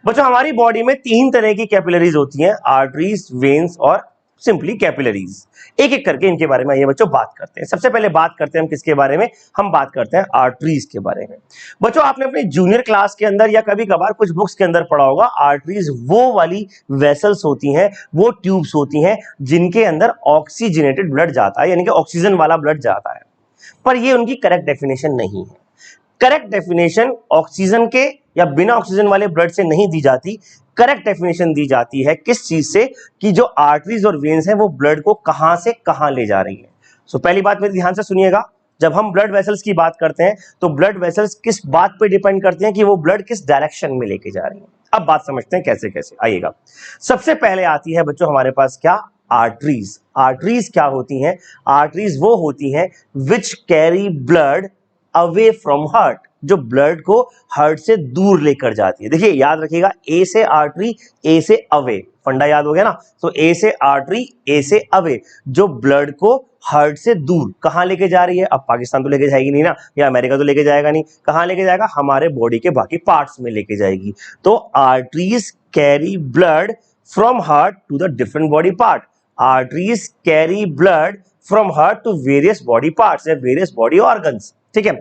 बच्चों हमारी बॉडी में तीन तरह की कैपिलरीज होती हैं, आर्टरीज, वेन्स और सिंपली कैपिलरीज। एक एक करके इनके बारे में ये बच्चों बात करते हैं। सबसे पहले बात करते हैं हम किसके बारे में, हम बात करते हैं आर्टरीज के बारे में। बच्चों आपने अपने जूनियर क्लास के अंदर या कभी कभार कुछ बुक्स के अंदर पढ़ा होगा, आर्टरीज वो वाली वेसल्स होती हैं, वो ट्यूब्स होती हैं जिनके अंदर ऑक्सीजनेटेड ब्लड जाता है, यानी कि ऑक्सीजन वाला ब्लड जाता है। पर ये उनकी करेक्ट डेफिनेशन नहीं है। करेक्ट डेफिनेशन ऑक्सीजन के या बिना ऑक्सीजन वाले ब्लड से नहीं दी जाती। करेक्ट डेफिनेशन दी जाती है किस चीज से, कि जो आर्टरीज और वेन्स हैं वो ब्लड को कहां से कहां ले जा रही है। सो पहली बात मेरी ध्यान से सुनिएगा, जब हम ब्लड वेसल्स की बात करते हैं तो ब्लड वेसल्स किस बात पे डिपेंड करते हैं कि वो ब्लड किस डायरेक्शन में लेके जा रही है। अब बात समझते हैं कैसे कैसे, आइएगा। सबसे पहले आती है बच्चों हमारे पास क्या, आर्टरीज। आर्टरीज क्या होती हैं, आर्टरीज वो होती हैं which carry blood away from heart, जो ब्लड को हार्ट से दूर लेकर जाती है। देखिए याद रखिएगा, ए से आर्टरी, ए से अवे, फंडा याद हो गया ना। तो ए से आर्टरी, ए से अवे, जो ब्लड को हार्ट से दूर कहां लेके जा रही है। अब पाकिस्तान तो लेके जाएगी नहीं ना, या अमेरिका तो लेके जाएगा नहीं, कहां लेके जाएगा, हमारे बॉडी के बाकी पार्ट्स में लेके जाएगी। तो arteries carry blood from heart to the different body part. Arteries carry blood from heart to various body parts या वेरियस बॉडी ऑर्गन्स, ठीक है।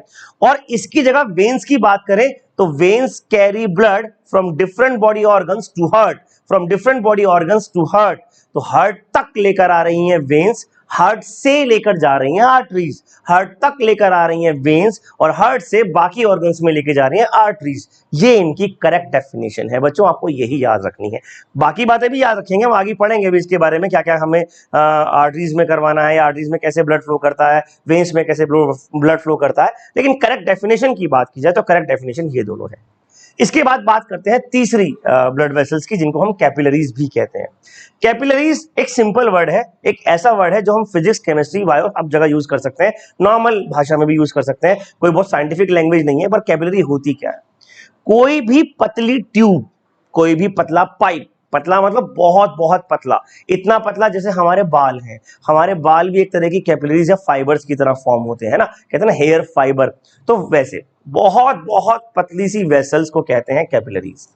और इसकी जगह वेन्स की बात करें तो veins carry blood from different body organs to heart, from different body organs to heart. तो हार्ट तक लेकर आ रही हैं वेन्स, हार्ट से लेकर जा रही हैं आर्टरीज, हार्ट तक लेकर आ रही हैं वेन्स, और हार्ट से बाकी ऑर्गन्स में लेकर जा रही हैं आर्टरीज। ये इनकी करेक्ट डेफिनेशन है बच्चों, आपको यही याद रखनी है। बाकी बातें भी याद रखेंगे, हम आगे पढ़ेंगे भी इसके बारे में, क्या क्या हमें आर्टरीज में करवाना है, आर्टरीज में कैसे ब्लड फ्लो करता है, वेन्स में कैसे ब्लड फ्लो करता है। लेकिन करेक्ट डेफिनेशन की बात की जाए तो करेक्ट डेफिनेशन ये दोनों है। इसके बाद बात करते हैं तीसरी ब्लड वेसल्स की, जिनको हम कैपिलरीज भी कहते हैं। कैपिलरीज एक सिंपल वर्ड है, एक ऐसा वर्ड है जो हम फिजिक्स, केमिस्ट्री, बायो सब जगह यूज कर सकते हैं, नॉर्मल भाषा में भी यूज कर सकते हैं, कोई बहुत साइंटिफिक लैंग्वेज नहीं है। पर कैपिलरी होती क्या है, कोई भी पतली ट्यूब, कोई भी पतला पाइप, पतला मतलब बहुत बहुत पतला, इतना पतला जैसे हमारे बाल हैं, हमारे बाल भी एक तरह की कैपिलरीज या फाइबर्स की तरह फॉर्म होते हैं ना, कहते हैं ना हेयर फाइबर। तो वैसे बहुत बहुत पतली सी वेसल्स को कहते हैं कैपिलरीज।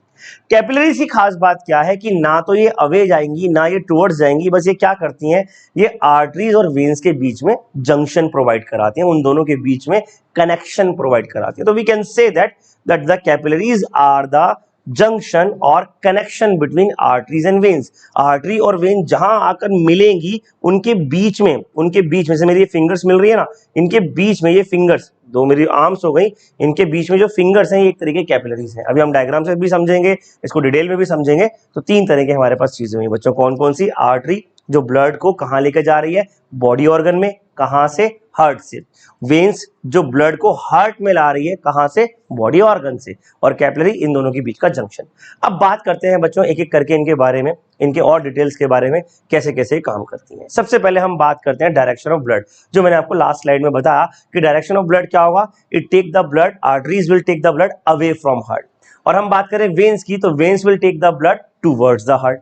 कैपिलरीज की खास बात क्या है कि ना तो ये अवे जाएंगी ना ये टुवर्ड्स जाएंगी, बस ये क्या करती हैं, ये आर्टरीज और वेन्स के बीच में जंक्शन प्रोवाइड कराती हैं, उन दोनों के बीच में कनेक्शन प्रोवाइड कराती है। तो we can say that the capillaries are the junction और connection between arteries and veins. Artery और वेन जहां आकर मिलेंगी उनके बीच में से मेरी फिंगर्स मिल रही है ना, इनके बीच में ये फिंगर्स, दो मेरी आर्म्स हो गई, इनके बीच में जो फिंगर्स हैं ये एक तरीके के कैपिलरीज हैं। अभी हम डायग्राम से भी समझेंगे, इसको डिटेल में भी समझेंगे। तो तीन तरह के हमारे पास चीजें हुई बच्चों, कौन कौन सी, आर्टरी जो ब्लड को कहां लेकर जा रही है, बॉडी ऑर्गन में, कहां से, हार्ट से। वेन्स जो ब्लड को हार्ट में ला रही है, कहां से, बॉडी ऑर्गन से। और कैपिलरी इन दोनों के बीच का जंक्शन। अब बात करते हैं बच्चों एक एक करके इनके बारे में, इनके और डिटेल्स के बारे में, कैसे कैसे काम करती हैं। सबसे पहले हम बात करते हैं डायरेक्शन ऑफ ब्लड, जो मैंने आपको लास्ट स्लाइड में बताया कि डायरेक्शन ऑफ ब्लड क्या होगा, it take the blood, arteries will take the blood away from heart. और हम बात करें वेन्स की तो veins will take the blood towards the heart.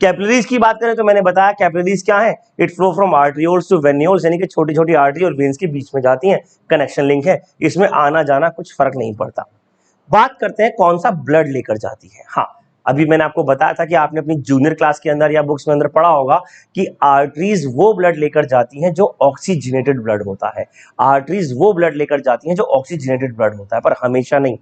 Capillaries की बात करें तो मैंने बताया कैपिलरीज क्या है, it flow from arterioles to venules, यानी कि छोटी छोटी आर्टरी और वेन्स के बीच में जाती हैं, कनेक्शन लिंक है, इसमें आना जाना कुछ फर्क नहीं पड़ता। बात करते हैं कौन सा ब्लड लेकर जाती है। हाँ, अभी मैंने आपको बताया था कि आपने अपनी जूनियर क्लास के अंदर या बुक्स में अंदर पढ़ा होगा कि आर्टरीज वो ब्लड लेकर जाती हैं जो ऑक्सीजनेटेड ब्लड होता है। आर्टरीज वो ब्लड लेकर जाती हैं जो ऑक्सीजनेटेड ब्लड होता है, पर हमेशा नहीं।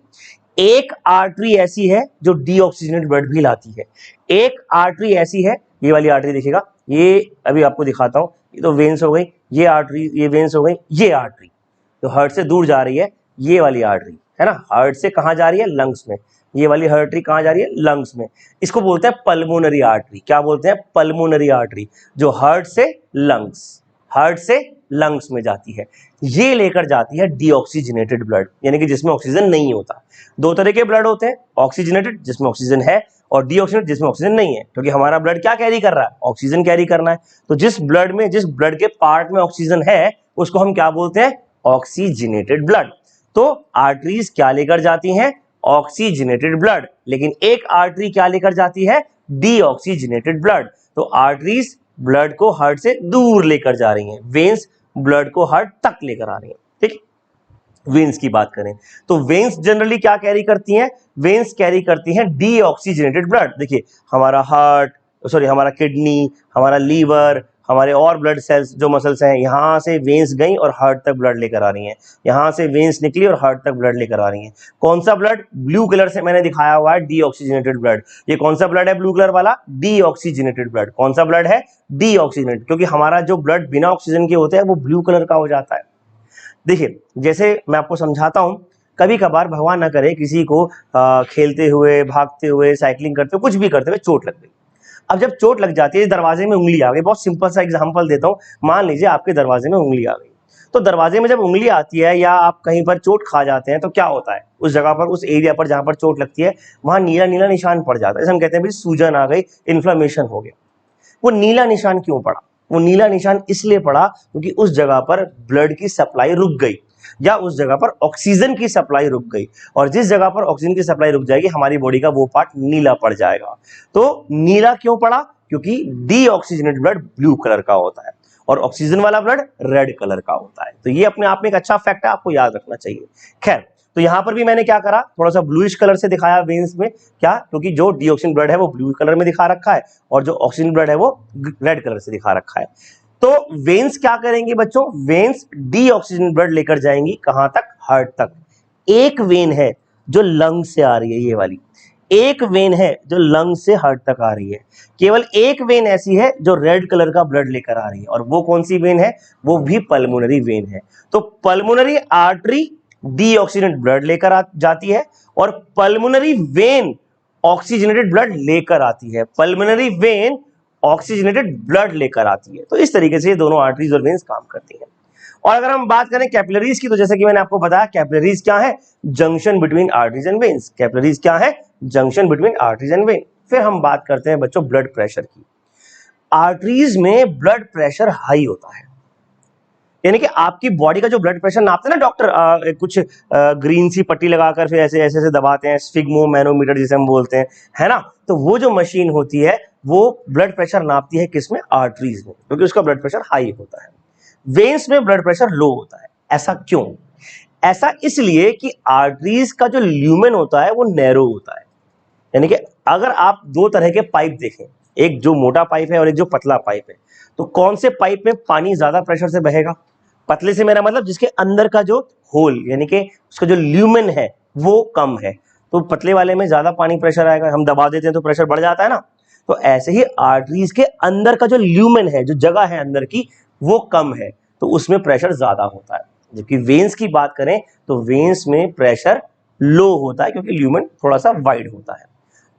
एक आर्टरी ऐसी है जो डीऑक्सीजनेटेड ब्लड भी लाती है, एक आर्टरी ऐसी है, ये वाली आर्टरी देखिएगा, ये अभी आपको दिखाता हूं, ये तो वेन्स हो गई, ये आर्टरी, ये वेन्स हो गई, ये आर्टरी तो हार्ट से दूर जा रही है, ये वाली आर्टरी है ना, हार्ट से कहां जा रही है, लंग्स में। ये वाली आर्टरी कहां जा रही है, लंग्स में। इसको बोलते हैं पल्मोनरी आर्टरी। क्या बोलते हैं, पल्मोनरी आर्टरी, जो हार्ट से लंग्स में जाती है। ये लेकर जाती है डीऑक्सीजनेटेड ब्लड, यानी कि जिसमें ऑक्सीजन नहीं होता। दो तरह के ब्लड होते हैं, ऑक्सीजनेटेड जिसमें ऑक्सीजन है, और डीऑक्सीजनेटेड जिसमें ऑक्सीजन नहीं है, क्योंकि हमारा ब्लड क्या कैरी कर रहा है, ऑक्सीजन कैरी करना है। तो जिस ब्लड के पार्ट में ऑक्सीजन है उसको हम क्या बोलते हैं, ऑक्सीजनेटेड ब्लड। तो आर्टरीज क्या लेकर जाती हैं, ऑक्सीजनेटेड ब्लड, लेकिन एक आर्टरी क्या लेकर जाती है, डीऑक्सीजनेटेड ब्लड। तो आर्टरीज ब्लड को हार्ट से दूर लेकर जा रही हैं, वेन्स ब्लड को हार्ट तक लेकर आ रही हैं, ठीक। वेन्स की बात करें तो वेन्स जनरली क्या कैरी करती हैं? वेन्स कैरी करती हैं डीऑक्सीजनेटेड ब्लड। देखिए हमारा हार्ट, सॉरी हमारा किडनी, हमारा लीवर, हमारे और ब्लड सेल्स जो मसल्स हैं, यहां से वेन्स गई और हार्ट तक ब्लड लेकर आ रही हैं, यहां से वेन्स निकली और हार्ट तक ब्लड लेकर आ रही हैं। कौन सा ब्लड? ब्लू कलर से मैंने दिखाया हुआ है डीऑक्सीजनेटेड ब्लड। ये कौन सा ब्लड है ब्लू कलर वाला? Deoxygenated blood. कौन सा ब्लड है? डीऑक्सीजनेटेड, क्योंकि हमारा जो ब्लड बिना ऑक्सीजन के होता है वो ब्लू कलर का हो जाता है। देखिए जैसे मैं आपको समझाता हूं, कभी कभार भगवान ना करे किसी को खेलते हुए, भागते हुए, साइकिलिंग करते हुए, कुछ भी करते हुए चोट लग गई। अब जब चोट लग जाती है, दरवाजे में उंगली आ गई, बहुत सिंपल सा एग्जांपल देता हूं, मान लीजिए आपके दरवाजे में उंगली आ गई, तो दरवाजे में जब उंगली आती है या आप कहीं पर चोट खा जाते हैं तो क्या होता है? उस जगह पर, उस एरिया पर जहां पर चोट लगती है, वहां नीला नीला निशान पड़ जाता है। जैसे हम कहते हैं भाई सूजन आ गई, इन्फ्लेमेशन हो गया। वो नीला निशान क्यों पड़ा? वो नीला निशान इसलिए पड़ा क्योंकि उस जगह पर ब्लड की सप्लाई रुक गई, या उस जगह पर ऑक्सीजन की सप्लाई रुक गई, और जिस जगह पर ऑक्सीजन की सप्लाई रुक जाएगी हमारी बॉडी का वो पार्ट नीला पड़ जाएगा। तो नीला क्यों पड़ा? क्योंकि डीऑक्सीजनेटेड ब्लड ब्लू कलर का होता है और ऑक्सीजन वाला ब्लड रेड कलर का होता है। तो ये अपने आप में एक अच्छा फैक्ट है, आपको याद रखना चाहिए। खैर, तो यहां पर भी मैंने क्या करा, थोड़ा सा ब्लूइश कलर से दिखाया वेन्स में, क्या? क्योंकि जो डीऑक्सीजन ब्लड है वो ब्लू कलर में दिखा रखा है और जो ऑक्सीजन ब्लड है वो रेड कलर से दिखा रखा है। तो वेन्स क्या करेंगे बच्चों? वेन्स डीऑक्सीजन ब्लड लेकर जाएंगी कहां तक? हार्ट तक। एक वेन है जो लंग से आ रही है, ये वाली एक वेन है जो लंग से हार्ट तक आ रही है। केवल एक वेन ऐसी है जो रेड कलर का ब्लड लेकर आ रही है, और वो कौन सी वेन है? वो भी पल्मोनरी वेन है। तो पल्मोनरी आर्टरी डीऑक्सीजनेटेड ब्लड लेकर जाती है और पल्मोनरी वेन ऑक्सीजनेटेड ब्लड लेकर आती है। पल्मोनरी वेन ऑक्सीजनेटेड ब्लड लेकर आती है। तो इस तरीके से ये दोनों आर्टरीज और वेन्स काम करती हैं। और अगर हम बात करें कैपिलरीज की, तो जैसे कि मैंने आपको बताया, कैपिलरीज क्या है? Junction between arteries and veins. Capillaries क्या है? Junction between arteries and when. फिर हम बात करते हैं बच्चों ब्लड प्रेशर की। आर्टरीज में ब्लड प्रेशर हाई होता है, यानी कि आपकी बॉडी का जो ब्लड प्रेशर नापते हैं ना डॉक्टर, कुछ ग्रीन सी पट्टी लगाकर फिर ऐसे ऐसे दबाते हैं, स्फिग्मो मैनोमीटर जिसे हम बोलते हैं, है ना? तो वो जो मशीन होती है वो ब्लड प्रेशर नापती है किसमें? आर्टरीज में, क्योंकि उसका ब्लड प्रेशर हाई होता है। वेन्स में ब्लड प्रेशर लो होता है। ऐसा क्यों? ऐसा इसलिए कि आर्टरीज का जो ल्यूमेन होता है वो नैरो होता है। यानी कि अगर आप दो तरह के पाइप देखें, एक जो मोटा पाइप है और एक जो पतला पाइप है, तो कौन से पाइप में पानी ज्यादा प्रेशर से बहेगा? पतले से मेरा मतलब जिसके अंदर का जो होल, यानी कि उसका जो ल्यूमेन है वो कम है, तो पतले वाले में ज्यादा पानी प्रेशर आएगा। हम दबा देते हैं तो प्रेशर बढ़ जाता है ना। तो ऐसे ही आर्टरीज के अंदर का जो ल्यूमेन है, जो जगह है अंदर की, वो कम है, तो उसमें प्रेशर ज्यादा होता है। जबकि वेन्स की बात करें तो वेन्स में प्रेशर लो होता है, क्योंकि ल्यूमेन थोड़ा सा वाइड होता है।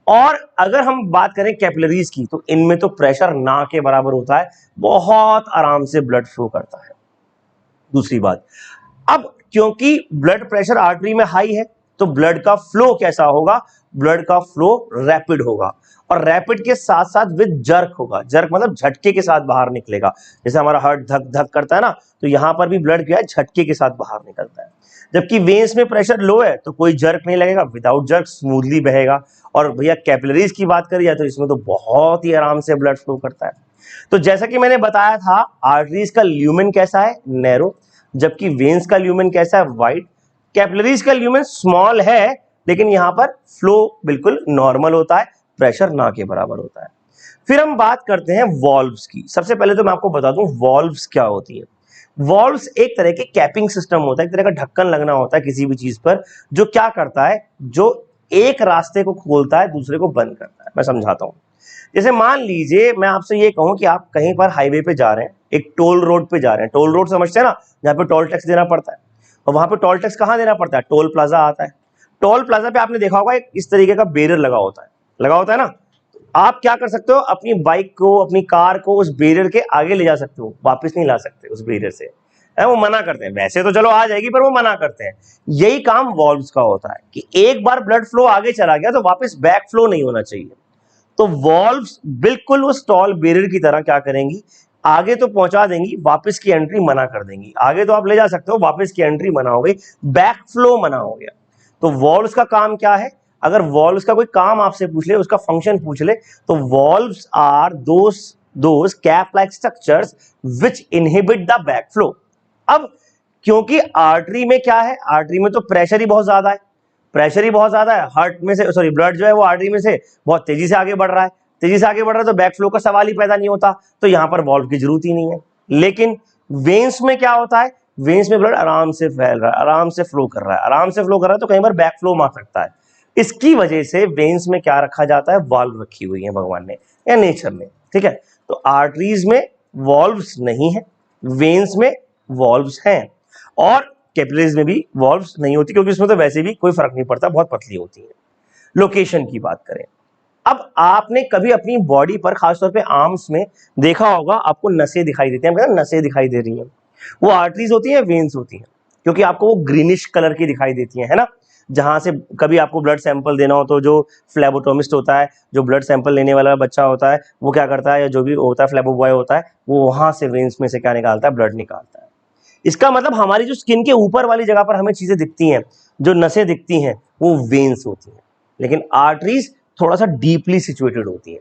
और अगर हम बात करें कैपिलरीज की, तो इनमें तो प्रेशर ना के बराबर होता है, बहुत आराम से ब्लड फ्लो करता है। दूसरी बात, अब क्योंकि ब्लड प्रेशर आर्टरी में हाई है, तो ब्लड का फ्लो कैसा होगा? ब्लड का फ्लो रैपिड होगा, और रैपिड के साथ साथ विद जर्क होगा। जर्क मतलब झटके के साथ बाहर निकलेगा। जैसे हमारा हार्ट धक धक करता है ना, तो यहां पर भी ब्लड क्या है? झटके के साथ बाहर निकलता है। जबकि वेन्स में प्रेशर लो है तो कोई जर्क नहीं लगेगा, विदाउट जर्क स्मूथली बहेगा। और भैया कैपिलरीज की बात करी जाए तो इसमें तो बहुत ही आराम से ब्लड फ्लो करता है। तो जैसा कि मैंने बताया था, आर्टरीज का ल्यूमेन कैसा है? नैरो। जबकि वेन्स का ल्यूमेन कैसा है? वाइड। कैपिलरीज का ल्यूमेन स्मॉल है, लेकिन यहां पर फ्लो बिल्कुल नॉर्मल होता है, प्रेशर ना के बराबर होता है। फिर हम बात करते हैं वॉल्व्स की। सबसे पहले तो मैं आपको बता दूं वॉल्व्स क्या होती है। वॉल्व्स एक तरह के कैपिंग सिस्टम होता है, एक तरह का ढक्कन लगना होता है किसी भी चीज पर, जो क्या करता है? जो एक रास्ते को खोलता है, दूसरे को बंद करता है। मैं समझाता हूं। जैसे मान लीजिए मैं आपसे ये कहूं कि आप कहीं पर हाईवे पे जा रहे हैं, एक टोल रोड पे जा रहे हैं। टोल रोड समझते हैं ना, जहां पे टोल टैक्स देना पड़ता है। और वहां पे टोल टैक्स कहां देना पड़ता है? टोल प्लाजा आता है। टोल प्लाजा पे आपने देखा होगा एक इस तरीके का बैरियर लगा होता है, ना। आप क्या कर सकते हो? अपनी बाइक को, अपनी कार को उस बैरियर के आगे ले जा सकते हो, वापस नहीं ला सकते उस बैरियर से, है वो मना करते हैं। वैसे तो चलो आ जाएगी, पर वो मना करते हैं। यही काम वॉल्व्स का होता है कि एक बार ब्लड फ्लो आगे चला गया तो वापस बैक फ्लो नहीं होना चाहिए। तो वॉल्व्स बिल्कुल उस टॉल बैरियर की तरह क्या करेंगी? आगे तो पहुंचा देंगी, वापस की एंट्री मना कर देंगी। आगे तो आप ले जा सकते हो, वापस की एंट्री मना हो गई, बैक फ्लो मना हो गया। तो वॉल्व्स का काम क्या है? अगर वॉल्व्स का कोई काम आपसे पूछ ले, उसका फंक्शन पूछ ले, तो valves are those cap like structures which inhibit the back flow. अब क्योंकि आर्टरी में क्या है, आर्टरी में तो प्रेशर ही बहुत ज्यादा है, प्रेशर ही बहुत ज्यादा है, हार्ट में से सॉरी ब्लड जो है वो आर्टरी में से बहुत तेजी से आगे बढ़ रहा है, तेजी से आगे बढ़ रहा है तो बैक फ्लो का सवाल ही पैदा नहीं होता, तो यहां पर वॉल्व की जरूरत ही नहीं है। लेकिन वेन्स में क्या होता है, वेन्स में ब्लड आराम से फैल रहा है, आराम से फ्लो कर रहा है, आराम से फ्लो कर रहा है, तो कहीं बार बैक फ्लो मार सकता है। इसकी वजह से वेन्स में क्या रखा जाता है, वॉल्व रखी हुई है भगवान ने या नेचर ने, ठीक है। तो आर्टरीज में वॉल्व्स नहीं है, वेन्स में वॉल्व्स हैं, और कैपिलरीज में भी वॉल्व्स नहीं होती, क्योंकि इसमें तो वैसे भी कोई फर्क नहीं पड़ता, बहुत पतली होती है। लोकेशन की बात करें, अब आपने कभी अपनी बॉडी पर खासतौर पे आर्म्स में देखा होगा, आपको नसें दिखाई देती हैं, नसें दिखाई दे रही हैं, वो आर्टरीज होती हैं, वेन्स होती हैं, क्योंकि आपको वो ग्रीनिश कलर की दिखाई देती हैं, है ना। जहां से कभी आपको ब्लड सैंपल देना हो तो जो फ्लेबोटोमिस्ट होता है, जो ब्लड सैंपल लेने वाला बच्चा होता है, वो क्या करता है, या जो भी होता है फ्लेबो बॉय होता है, वो वहां से वेन्स में से क्या निकालता है, ब्लड निकालता है। इसका मतलब हमारी जो स्किन के ऊपर वाली जगह पर हमें चीजें दिखती हैं, जो नसें दिखती हैं, वो वेन्स होती हैं। लेकिन आर्टरीज थोड़ा सा डीपली सिचुएटेड होती है।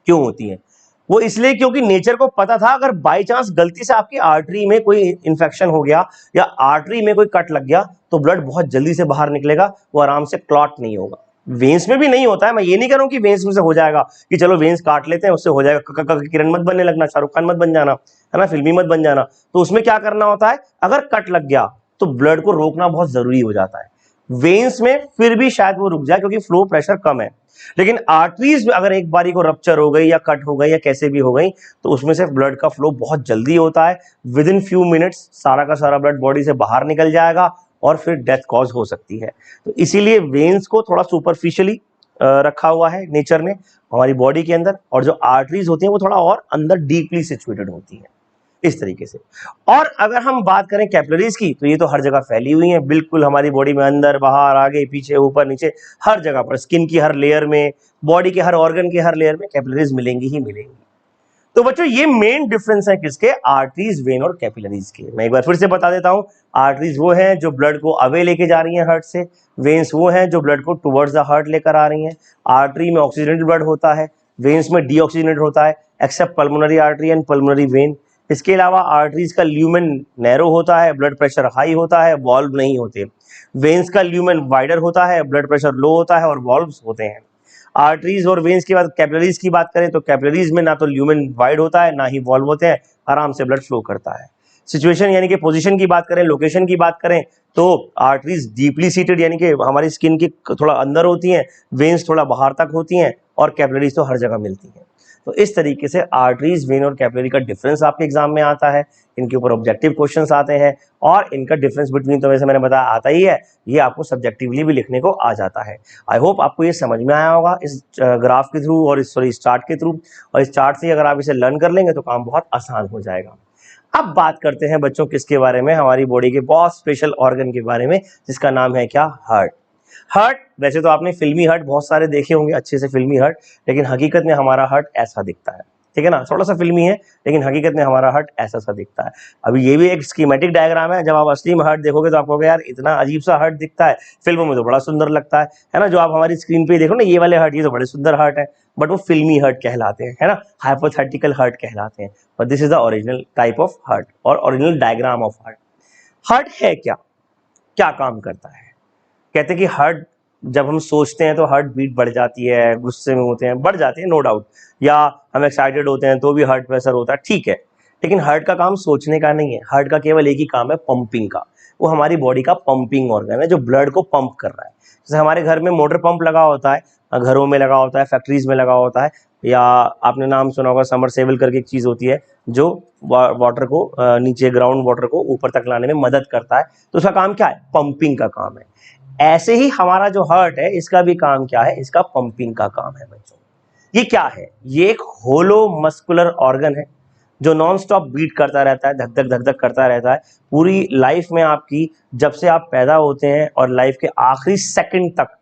क्यों होती है, वो इसलिए क्योंकि नेचर को पता था अगर बाई चांस गलती से आपकी आर्टरी में कोई इन्फेक्शन हो गया या आर्टरी में कोई कट लग गया तो ब्लड बहुत जल्दी से बाहर निकलेगा, वो आराम से क्लॉट नहीं होगा। वेन्स में भी नहीं होता है, मैं ये नहीं कह रहा हूं कि वेन्स में से हो जाएगा कि चलो वेन्स काट लेते हैं उससे हो जाएगा, किरण मत बनने लगना, शाहरुख खान मत बन जाना, है ना, फिल्मी मत बन जाना। तो उसमें क्या करना होता है, अगर कट लग गया तो ब्लड को रोकना बहुत जरूरी हो जाता है। वेन्स में फिर भी शायद वो रुक जाए क्योंकि फ्लो प्रेशर कम है, लेकिन आर्टरीज में अगर एक बारी को रप्चर हो गई या कट हो गई या कैसे भी हो गई तो उसमें से ब्लड का फ्लो बहुत जल्दी होता है, विद इन फ्यू मिनट्स सारा का सारा ब्लड बॉडी से बाहर निकल जाएगा और फिर डेथ कॉज हो सकती है। तो इसीलिए वेन्स को थोड़ा सुपरफिशियली रखा हुआ है नेचर ने हमारी बॉडी के अंदर, और जो आर्टरीज होती हैं वो थोड़ा और अंदर डीपली सिचुएटेड होती हैं इस तरीके से। और अगर हम बात करें कैपिलरीज की तो ये तो हर जगह फैली हुई है, बिल्कुल हमारी बॉडी में, अंदर बाहर आगे पीछे ऊपर नीचे हर जगह पर, स्किन की हर लेयर में, बॉडी के हर ऑर्गन के हर लेयर में कैपिलरीज मिलेंगी ही मिलेंगी। तो बच्चों ये मेन डिफरेंस है किसके, आर्टरीज, वेन और कैपिलरीज के। मैं एक बार फिर से बता देता हूं, आर्टरीज वो हैं जो ब्लड को अवे लेके जा रही हैं हार्ट से, वेन्स वो हैं जो ब्लड को टुवर्ड्स द हार्ट लेकर आ रही हैं। आर्टरी में ऑक्सीजनेटेड ब्लड होता है, वेन्स में डीऑक्सीजनेटेड होता है, accept pulmonary artery and pulmonary vein. इसके अलावा आर्टरीज का ल्यूमेन नैरो होता है, ब्लड प्रेशर हाई होता है, वॉल्व नहीं होते। वेन्स का ल्यूमेन वाइडर होता है, ब्लड प्रेशर लो होता है और वॉल्व्स होते हैं। आर्टरीज और वेन्स के बाद कैपिलरीज की बात करें तो कैपिलरीज में ना तो ल्यूमेन वाइड होता है ना ही वॉल्व होते हैं, आराम से ब्लड फ्लो करता है। सिचुएशन यानी कि पोजीशन की बात करें, लोकेशन की बात करें तो आर्टरीज डीपली सीटेड यानी कि हमारी स्किन के थोड़ा अंदर होती हैं, वेन्स थोड़ा बाहर तक होती हैं और कैपिलरीज तो हर जगह मिलती हैं। तो इस तरीके से आर्टरीज, वेन और कैपिलरी का डिफरेंस आपके एग्जाम में आता है, इनके ऊपर ऑब्जेक्टिव क्वेश्चंस आते हैं और इनका डिफरेंस बिटवीन तो वैसे मैंने बताया आता ही है, ये आपको सब्जेक्टिवली भी लिखने को आ जाता है। आई होप आपको ये समझ में आया होगा इस ग्राफ के थ्रू और इस चार्ट के थ्रू, और इस चार्ट से अगर आप इसे लर्न कर लेंगे तो काम बहुत आसान हो जाएगा। अब बात करते हैं बच्चों किसके बारे में, हमारी बॉडी के बहुत स्पेशल ऑर्गन के बारे में जिसका नाम है क्या, हार्ट। हार्ट, वैसे तो आपने फिल्मी हार्ट बहुत सारे देखे होंगे अच्छे से फिल्मी हार्ट, लेकिन हकीकत में हमारा हार्ट ऐसा दिखता है, ठीक है ना, थोड़ा सा फिल्मी है लेकिन हकीकत में हमारा हार्ट ऐसा सा दिखता है। अभी ये भी एक स्कीमेटिक डायग्राम है, जब आप असली में हार्ट देखोगे तो आपको यार इतना अजीब सा हार्ट दिखता है, फिल्मों में तो बड़ा सुंदर लगता है ना। जो आप हमारी स्क्रीन पे देखो ना ये वाले हार्ट, ये तो बड़े सुंदर हार्ट है, बट वो फिल्मी हार्ट कहलाते हैं, है ना, हाइपोथेटिकल हार्ट कहलाते हैं। But this is the original type of heart और original diagram of heart. Heart है क्या, क्या काम करता है, कहते हैं कि हार्ट, जब हम सोचते हैं तो हार्ट बीट बढ़ जाती है, गुस्से में होते हैं बढ़ जाती है नो डाउट, या हम एक्साइटेड होते हैं तो भी हार्ट प्रेशर होता है, ठीक है। लेकिन हार्ट का काम सोचने का नहीं है, हार्ट का केवल एक ही काम है, पंपिंग का। वो हमारी बॉडी का पंपिंग ऑर्गन है जो ब्लड को पंप कर रहा है। जैसे हमारे घर में मोटर पंप लगा होता है, घरों में लगा होता है, फैक्ट्रीज में लगा होता है, या आपने नाम सुना होगा समरसेबल करके एक चीज होती है जो वाटर को नीचे, ग्राउंड वाटर को ऊपर तक लाने में मदद करता है, तो उसका काम क्या है, पंपिंग का काम है। ऐसे ही हमारा जो हार्ट है इसका भी काम क्या है, इसका पंपिंग का काम है बच्चों। ये क्या है, ये एक होलो मस्कुलर ऑर्गन है जो नॉन स्टॉप बीट करता रहता है, धक धक धक धक करता रहता है पूरी लाइफ में आपकी, जब से आप पैदा होते हैं और लाइफ के आखिरी सेकंड तक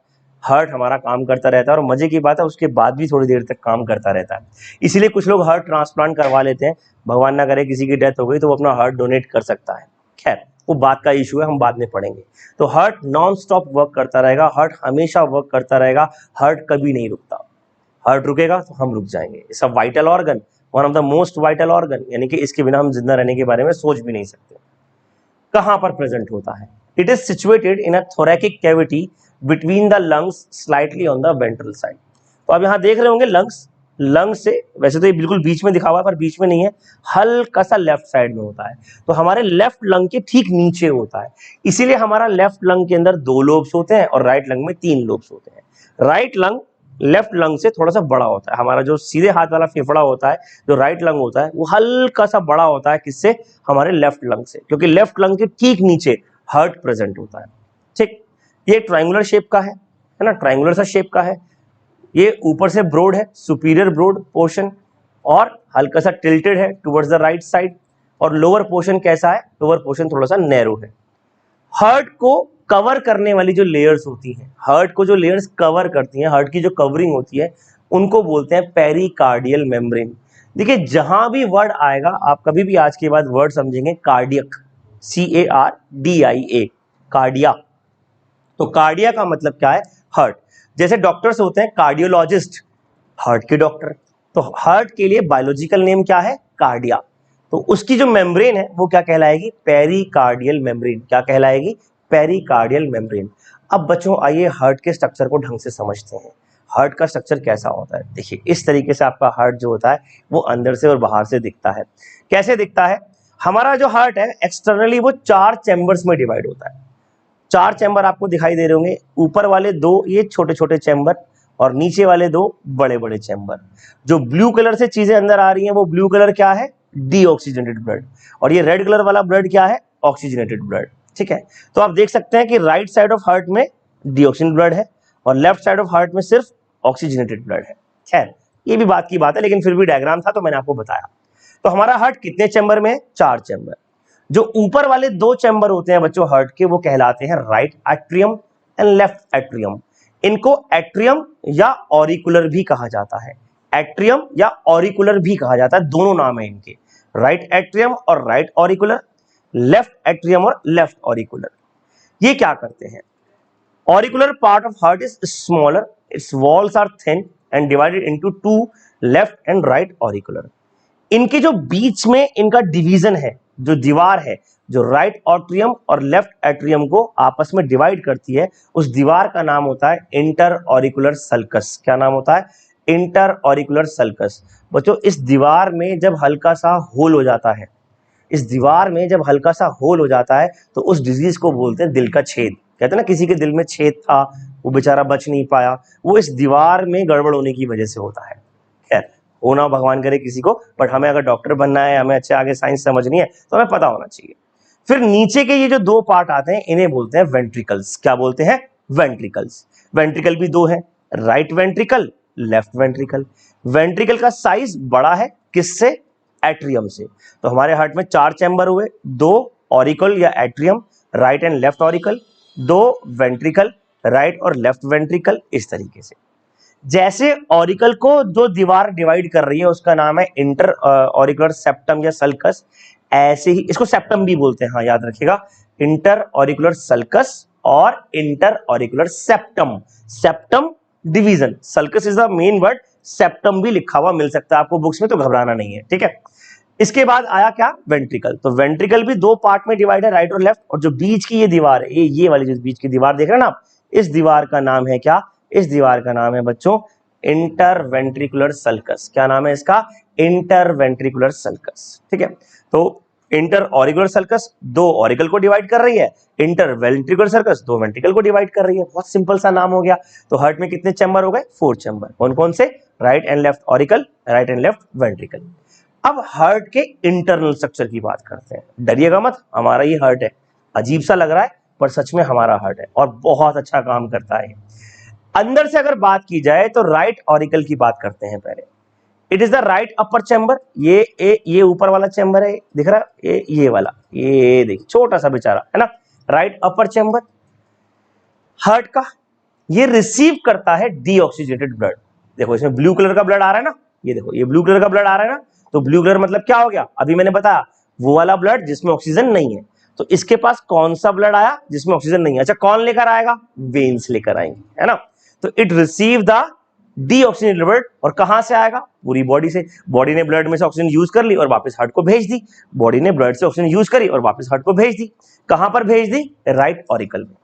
हार्ट हमारा काम करता रहता है। और मजे की बात है उसके बाद भी थोड़ी देर तक काम करता रहता है। इसीलिए कुछ लोग हार्ट ट्रांसप्लांट करवा लेते हैं, भगवान ना करे किसी की डेथ हो गई तो वो अपना हार्ट डोनेट कर सकता है, खैर वो बात का इशू है, हम बाद में पढ़ेंगे। तो हार्ट नॉन स्टॉप वर्क करता रहेगा, हार्ट हमेशा वर्क करता रहेगा, हार्ट कभी नहीं रुकता। हार्ट रुकेगा तो हम रुक जाएंगे। It's a vital organ, one of the most vital organ, यानी कि इसके बिना हम जिंदा रहने के बारे में सोच भी नहीं सकते। कहां पर प्रेजेंट होता है? It is situated in a thoracic cavity between the lungs slightly on the ventral side. तो आप यहां देख रहे होंगे लंग्स, लंग से वैसे तो ये बिल्कुल बीच में दिखा हुआ है पर बीच में नहीं है, हल्का सा लेफ्ट साइड में होता है। तो हमारे लेफ्ट लंग के ठीक नीचे होता है, इसीलिए हमारा लेफ्ट लंग के अंदर 2 लोब्स होते हैं और राइट लंग में 3 लोब्स होते हैं। राइट लंग लेफ्ट लंग से थोड़ा सा बड़ा होता है। हमारा जो सीधे हाथ वाला फेफड़ा होता है, जो राइट लंग होता है, वो हल्का सा बड़ा होता है। किससे? हमारे लेफ्ट लंग से, क्योंकि लेफ्ट लंग के ठीक नीचे हार्ट प्रेजेंट होता है। ठीक, ये ट्राइंगुलर शेप का है ना, ट्राइंगुलर सा शेप का है। ये ऊपर से ब्रॉड है, सुपीरियर ब्रॉड पोर्शन, और हल्का सा टिल्टेड है टुवर्ड्स द राइट साइड। और लोअर पोर्शन कैसा है? लोअर पोर्शन थोड़ा सा नैरो है। हार्ट को कवर करने वाली जो लेयर्स होती हैं, हार्ट को जो लेयर्स कवर करती हैं, हार्ट की जो कवरिंग होती है, उनको बोलते हैं पेरिकार्डियल मेम्ब्रेन। देखिए जहां भी वर्ड आएगा, आप कभी भी आज के बाद वर्ड समझेंगे कार्डियक, CARDIA, कार्डिया। तो कार्डिया का मतलब क्या है? हार्ट। जैसे डॉक्टर्स होते हैं कार्डियोलॉजिस्ट, हार्ट के डॉक्टर, तो हार्ट के लिए बायोलॉजिकल नेम क्या है? कार्डिया। तो उसकी जो मेम्ब्रेन है वो क्या कहलाएगी? Pericardial membrane. क्या कहलाएगी? Pericardial membrane. अब बच्चों आइए हार्ट के स्ट्रक्चर को ढंग से समझते हैं। हार्ट का स्ट्रक्चर कैसा होता है? देखिए इस तरीके से आपका हार्ट जो होता है वो अंदर से और बाहर से दिखता है। कैसे दिखता है? हमारा जो हार्ट है एक्सटर्नली वो 4 चैम्बर्स में डिवाइड होता है। 4 चैम्बर आपको दिखाई दे रहे होंगे, ऊपर वाले 2 ये छोटे छोटे चैम्बर और नीचे वाले 2 बड़े बड़े चैम्बर। जो ब्लू कलर से चीजें अंदर आ रही हैं वो ब्लू कलर क्या है? Deoxygenated blood. और ये रेड कलर वाला ब्लड क्या है? Oxygenated blood. ठीक है, तो आप देख सकते हैं कि राइट साइड ऑफ हार्ट में डीऑक्सीजन ब्लड है और लेफ्ट साइड ऑफ हार्ट में सिर्फ ऑक्सीजनेटेड ब्लड है। खैर ये भी बात की बात है, लेकिन फिर भी डायग्राम था तो मैंने आपको बताया। तो हमारा हार्ट कितने चैम्बर में है? 4 चैम्बर। जो ऊपर वाले 2 चैम्बर होते हैं बच्चों हार्ट के, वो कहलाते हैं right atrium and left atrium. इनको एट्रियम या ऑरिकुलर भी कहा जाता है। एट्रियम या ऑरिकुलर भी कहा जाता है, दोनों नाम है इनके, राइट एट्रियम और राइट ऑरिकुलर, लेफ्ट एट्रियम और लेफ्ट ऑरिकुलर। ये क्या करते हैं? Auricular part of heart is smaller, its walls are thin and divided into 2 left and right auricular. इनके जो बीच में इनका डिवीजन है, जो दीवार है, जो राइट एट्रियम और लेफ्ट एट्रियम को आपस में डिवाइड करती है, उस दीवार का नाम होता है इंटर ऑरिकुलर सल्कस। क्या नाम होता है? Inter auricular sulcus. बच्चों इस दीवार में जब हल्का सा होल हो जाता है, इस दीवार में जब हल्का सा होल हो जाता है तो उस डिजीज को बोलते हैं दिल का छेद। कहते हैं ना किसी के दिल में छेद था, वो बेचारा बच नहीं पाया, वो इस दीवार में गड़बड़ होने की वजह से होता है। खैर होना भगवान करे किसी को, बट हमें अगर डॉक्टर बनना है, हमें अच्छे आगे साइंस समझनी है तो हमें पता होना चाहिए। फिर नीचे के ये जो 2 पार्ट आते हैं इन्हें बोलते हैं वेंट्रिकल्स। क्या बोलते हैं? वेंट्रिकल्स। वेंट्रिकल भी 2 है, right ventricle, left ventricle. Ventricle का साइज बड़ा है, किससे? एट्रियम से। तो हमारे हार्ट में 4 चैम्बर हुए, 2 ऑरिकल या atrium, right and left auricle, 2 ventricle, right और लेफ्ट वेंट्रिकल। इस तरीके से जैसे ऑरिकल को जो दीवार डिवाइड कर रही है उसका नाम है इंटर ऑरिकुलर सेप्टम या सल्कस, ऐसे ही इसको सेप्टम भी बोलते हैं, हाँ याद रखिएगा, इंटर ऑरिकुलर सल्कस और inter auricular septum. Septum division, sulcus is the main word, septum भी लिखा हुआ मिल सकता है आपको बुक्स में, तो घबराना नहीं है। ठीक है, इसके बाद आया क्या? वेंट्रिकल। तो वेंट्रिकल भी 2 पार्ट में डिवाइड है, राइट और लेफ्ट। और जो बीच की ये दीवार है, ये वाली जो बीच की दीवार देख रहे हैं ना, इस दीवार का नाम है क्या? इस दीवार का नाम है बच्चों इंटरवेंट्रिकुलर सल्कस। क्या नाम है इसका? Interventricular sulcus. ठीक है, तो इंटर ऑरिकुलर सल्कस 2 ऑरिकल को डिवाइड कर रही है, इंटरवेंट्रिकुलर सल्कस 2 वेंट्रिकल को डिवाइड कर रही है। बहुत सिंपल सा नाम हो गया। तो हार्ट में कितने चैम्बर हो गए? 4 चैम्बर। कौन कौन से? Right and left auricle, right and left ventricle. अब हार्ट के इंटरनल स्ट्रक्चर की बात करते हैं। डरिएगा मत, हमारा ये हार्ट है। अजीब सा लग रहा है पर सच में हमारा हार्ट है और बहुत अच्छा काम करता है। अंदर से अगर बात की जाए तो राइट ऑरिकल की बात करते हैं पहले। It is the right upper chamber. ये ऊपर वाला चैम्बर है, दिख रहा है? ये वाला, ये देखिए छोटा सा बेचारा है ना, राइट अपर चैम्बर हार्ट का। ये रिसीव करता है डीऑक्सीजनेटेड ब्लड। देखो इसमें ब्लू कलर का ब्लड आ रहा है ना, ये देखो ये ब्लू कलर का ब्लड आ रहा है ना। तो ब्लू कलर मतलब क्या हो गया? अभी मैंने बताया वो वाला ब्लड जिसमें ऑक्सीजन नहीं है। तो इसके पास कौन सा ब्लड आया? जिसमें ऑक्सीजन नहीं है। अच्छा कौन लेकर आएगा? वेन्स लेकर आएंगे, है ना। तो it receive the deoxygenated blood, और कहां से आएगा? पूरी बॉडी से। बॉडी ने ब्लड में से ऑक्सीजन यूज कर ली और वापस हार्ट को भेज दी, बॉडी ने ब्लड से ऑक्सीजन यूज करी और वापस हार्ट को भेज दी। कहां पर भेज दी? राइट ऑरिकल में।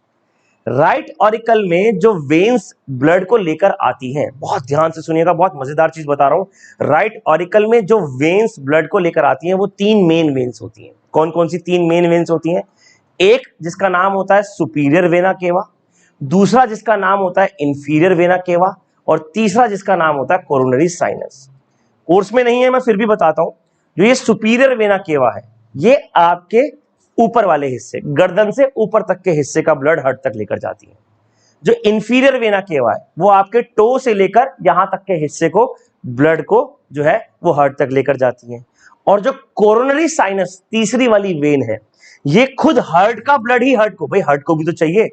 राइट ऑरिकल में जो वेन्स ब्लड को लेकर आती हैं, बहुत ध्यान से सुनिएगा, बहुत मजेदार चीज बता रहा हूं। राइट ऑरिकल में जो वेन्स ब्लड को लेकर आती हैं वो तीन मेन वेन्स होती हैं। कौन कौन सी तीन मेन वेन्स होती हैं? एक जिसका नाम होता है सुपीरियर वेना केवा, दूसरा जिसका नाम होता है इंफीरियर वेना केवा, और तीसरा जिसका नाम होता है कोरोनरी साइनस। कोर्स में नहीं है, मैं फिर भी बताता हूं। जो ये सुपीरियर वेना केवा है, ये आपके ऊपर वाले हिस्से, गर्दन से ऊपर तक के हिस्से का ब्लड हार्ट तक लेकर जाती है। जो इंफीरियर वेना केवा है वो आपके टो से लेकर यहां तक के हिस्से को, ब्लड को जो है वो हार्ट तक लेकर जाती है। और जो कोरोनरी साइनस तीसरी वाली वेन है, ये खुद हार्ट का ब्लड ही हार्ट को, भाई हार्ट को भी तो चाहिए।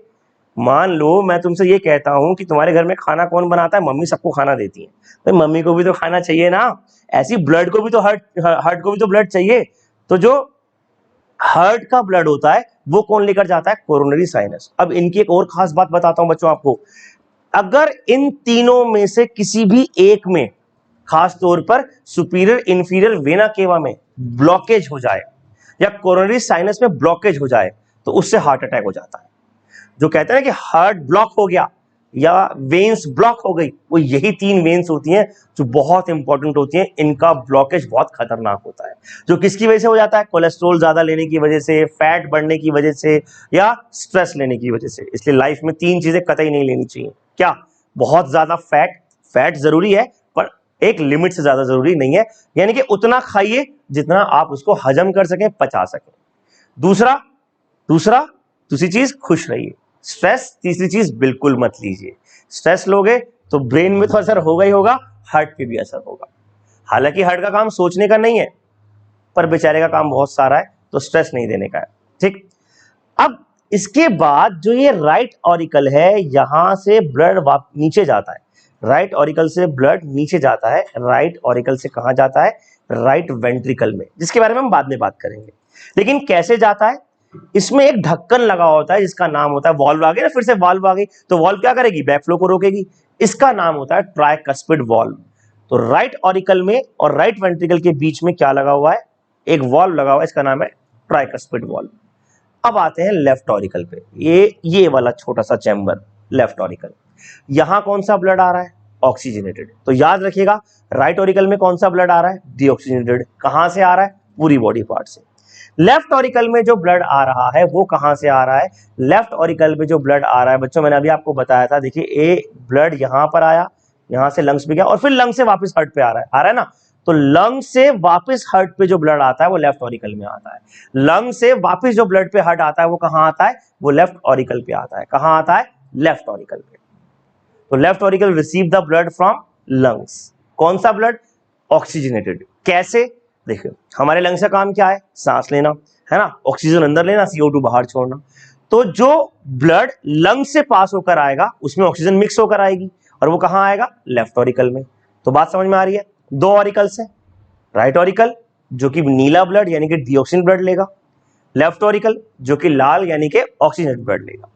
मान लो मैं तुमसे ये कहता हूं कि तुम्हारे घर में खाना कौन बनाता है? मम्मी सबको खाना देती है, भाई मम्मी को भी तो खाना चाहिए ना। ऐसी ब्लड को भी तो हार्ट को भी तो ब्लड चाहिए। तो जो हार्ट का ब्लड होता है वो कौन लेकर जाता है? Coronary sinus. अब इनकी एक और खास बात बताता हूं बच्चों आपको। अगर इन तीनों में से किसी भी एक में, खास तौर पर सुपीरियर इंफीरियर वेना केवा में ब्लॉकेज हो जाए या कोरोनरी साइनस में ब्लॉकेज हो जाए, तो उससे हार्ट अटैक हो जाता है। जो कहते हैं ना कि हार्ट ब्लॉक हो गया या वेन्स ब्लॉक हो गई, वो यही तीन वेन्स होती हैं जो बहुत इंपॉर्टेंट होती हैं। इनका ब्लॉकेज बहुत खतरनाक होता है। जो किसकी वजह से हो जाता है? कोलेस्ट्रॉल ज्यादा लेने की वजह से, फैट बढ़ने की वजह से, या स्ट्रेस लेने की वजह से। इसलिए लाइफ में तीन चीजें कतई नहीं लेनी चाहिए। क्या? बहुत ज्यादा फैट, फैट जरूरी है पर एक लिमिट से ज्यादा जरूरी नहीं है, यानी कि उतना खाइए जितना आप उसको हजम कर सकें, पचा सकें। दूसरी चीज, खुश रहिए। स्ट्रेस तीसरी चीज बिल्कुल मत लीजिए। स्ट्रेस लोगे तो ब्रेन में तो असर होगा ही होगा, हार्ट पे भी असर होगा। हालांकि हार्ट का काम सोचने का नहीं है, पर बेचारे का काम बहुत सारा है, तो स्ट्रेस नहीं देने का है। ठीक। अब इसके बाद जो ये राइट ऑरिकल है, यहां से ब्लड नीचे जाता है। राइट ऑरिकल से ब्लड नीचे जाता है। राइट ऑरिकल से कहां जाता है? राइट वेंट्रिकल में, जिसके बारे में हम बाद में बात करेंगे। लेकिन कैसे जाता है? इसमें एक ढक्कन लगा होता है जिसका नाम होता है, वॉल्व आ गई ना, फिर से वॉल्व आ गई, तो वॉल्व क्या करेगी? बैकफ्लो को रोकेगी। इसका नाम होता है ट्राइकस्पिड वॉल्व। तो राइट ऑरिकल में और राइट वेंट्रिकल के बीच में क्या लगा हुआ है? एक वॉल्व लगा हुआ है, इसका नाम है ट्राइकस्पिड वॉल्व। अब आते हैं लेफ्ट ऑरिकल पे। ये वाला छोटा सा चैम्बर, लेफ्ट ऑरिकल। यहां कौन सा ब्लड आ रहा है? ऑक्सीजनेटेड। तो याद रखिएगा, राइट ऑरिकल में कौन सा ब्लड आ रहा है? डीऑक्सीजनेटेड। कहां से आ रहा है? पूरी बॉडी पार्ट से। लेफ्ट ऑरिकल में जो ब्लड आ रहा है वो कहां से आ रहा है? लेफ्ट ऑरिकल में जो ब्लड आ रहा है बच्चों, मैंने अभी आपको बताया था, देखिए ए ब्लड यहां पर आया, यहां से लंग्स पे गया और फिर लंग से वापस हार्ट पे आ रहा है ना। तो लंग से वापस हार्ट पे जो ब्लड आता है वो लेफ्ट ऑरिकल में आता है। लंग से वापस जो ब्लड पे हार्ट आता है वो कहां आता है? वो लेफ्ट ऑरिकल पे आता है। कहां आता है? लेफ्ट ऑरिकल पे। तो left auricle receive the blood from lungs. कौन सा ब्लड? ऑक्सीजनेटेड। कैसे? देखिए, हमारे लंग्स का काम क्या है? सांस लेना, है ना, ऑक्सीजन अंदर लेना, CO2 बाहर छोड़ना। तो जो ब्लड लंग से पास होकर आएगा उसमें ऑक्सीजन मिक्स होकर आएगी और वो कहां आएगा? लेफ्ट ऑरिकल में। तो बात समझ में आ रही है? दो ऑरिकल्स है, राइट ऑरिकल जो कि नीला ब्लड यानी कि डीऑक्सीजन ब्लड लेगा, लेफ्ट ऑरिकल जो कि लाल यानी कि ऑक्सीजन ब्लड लेगा।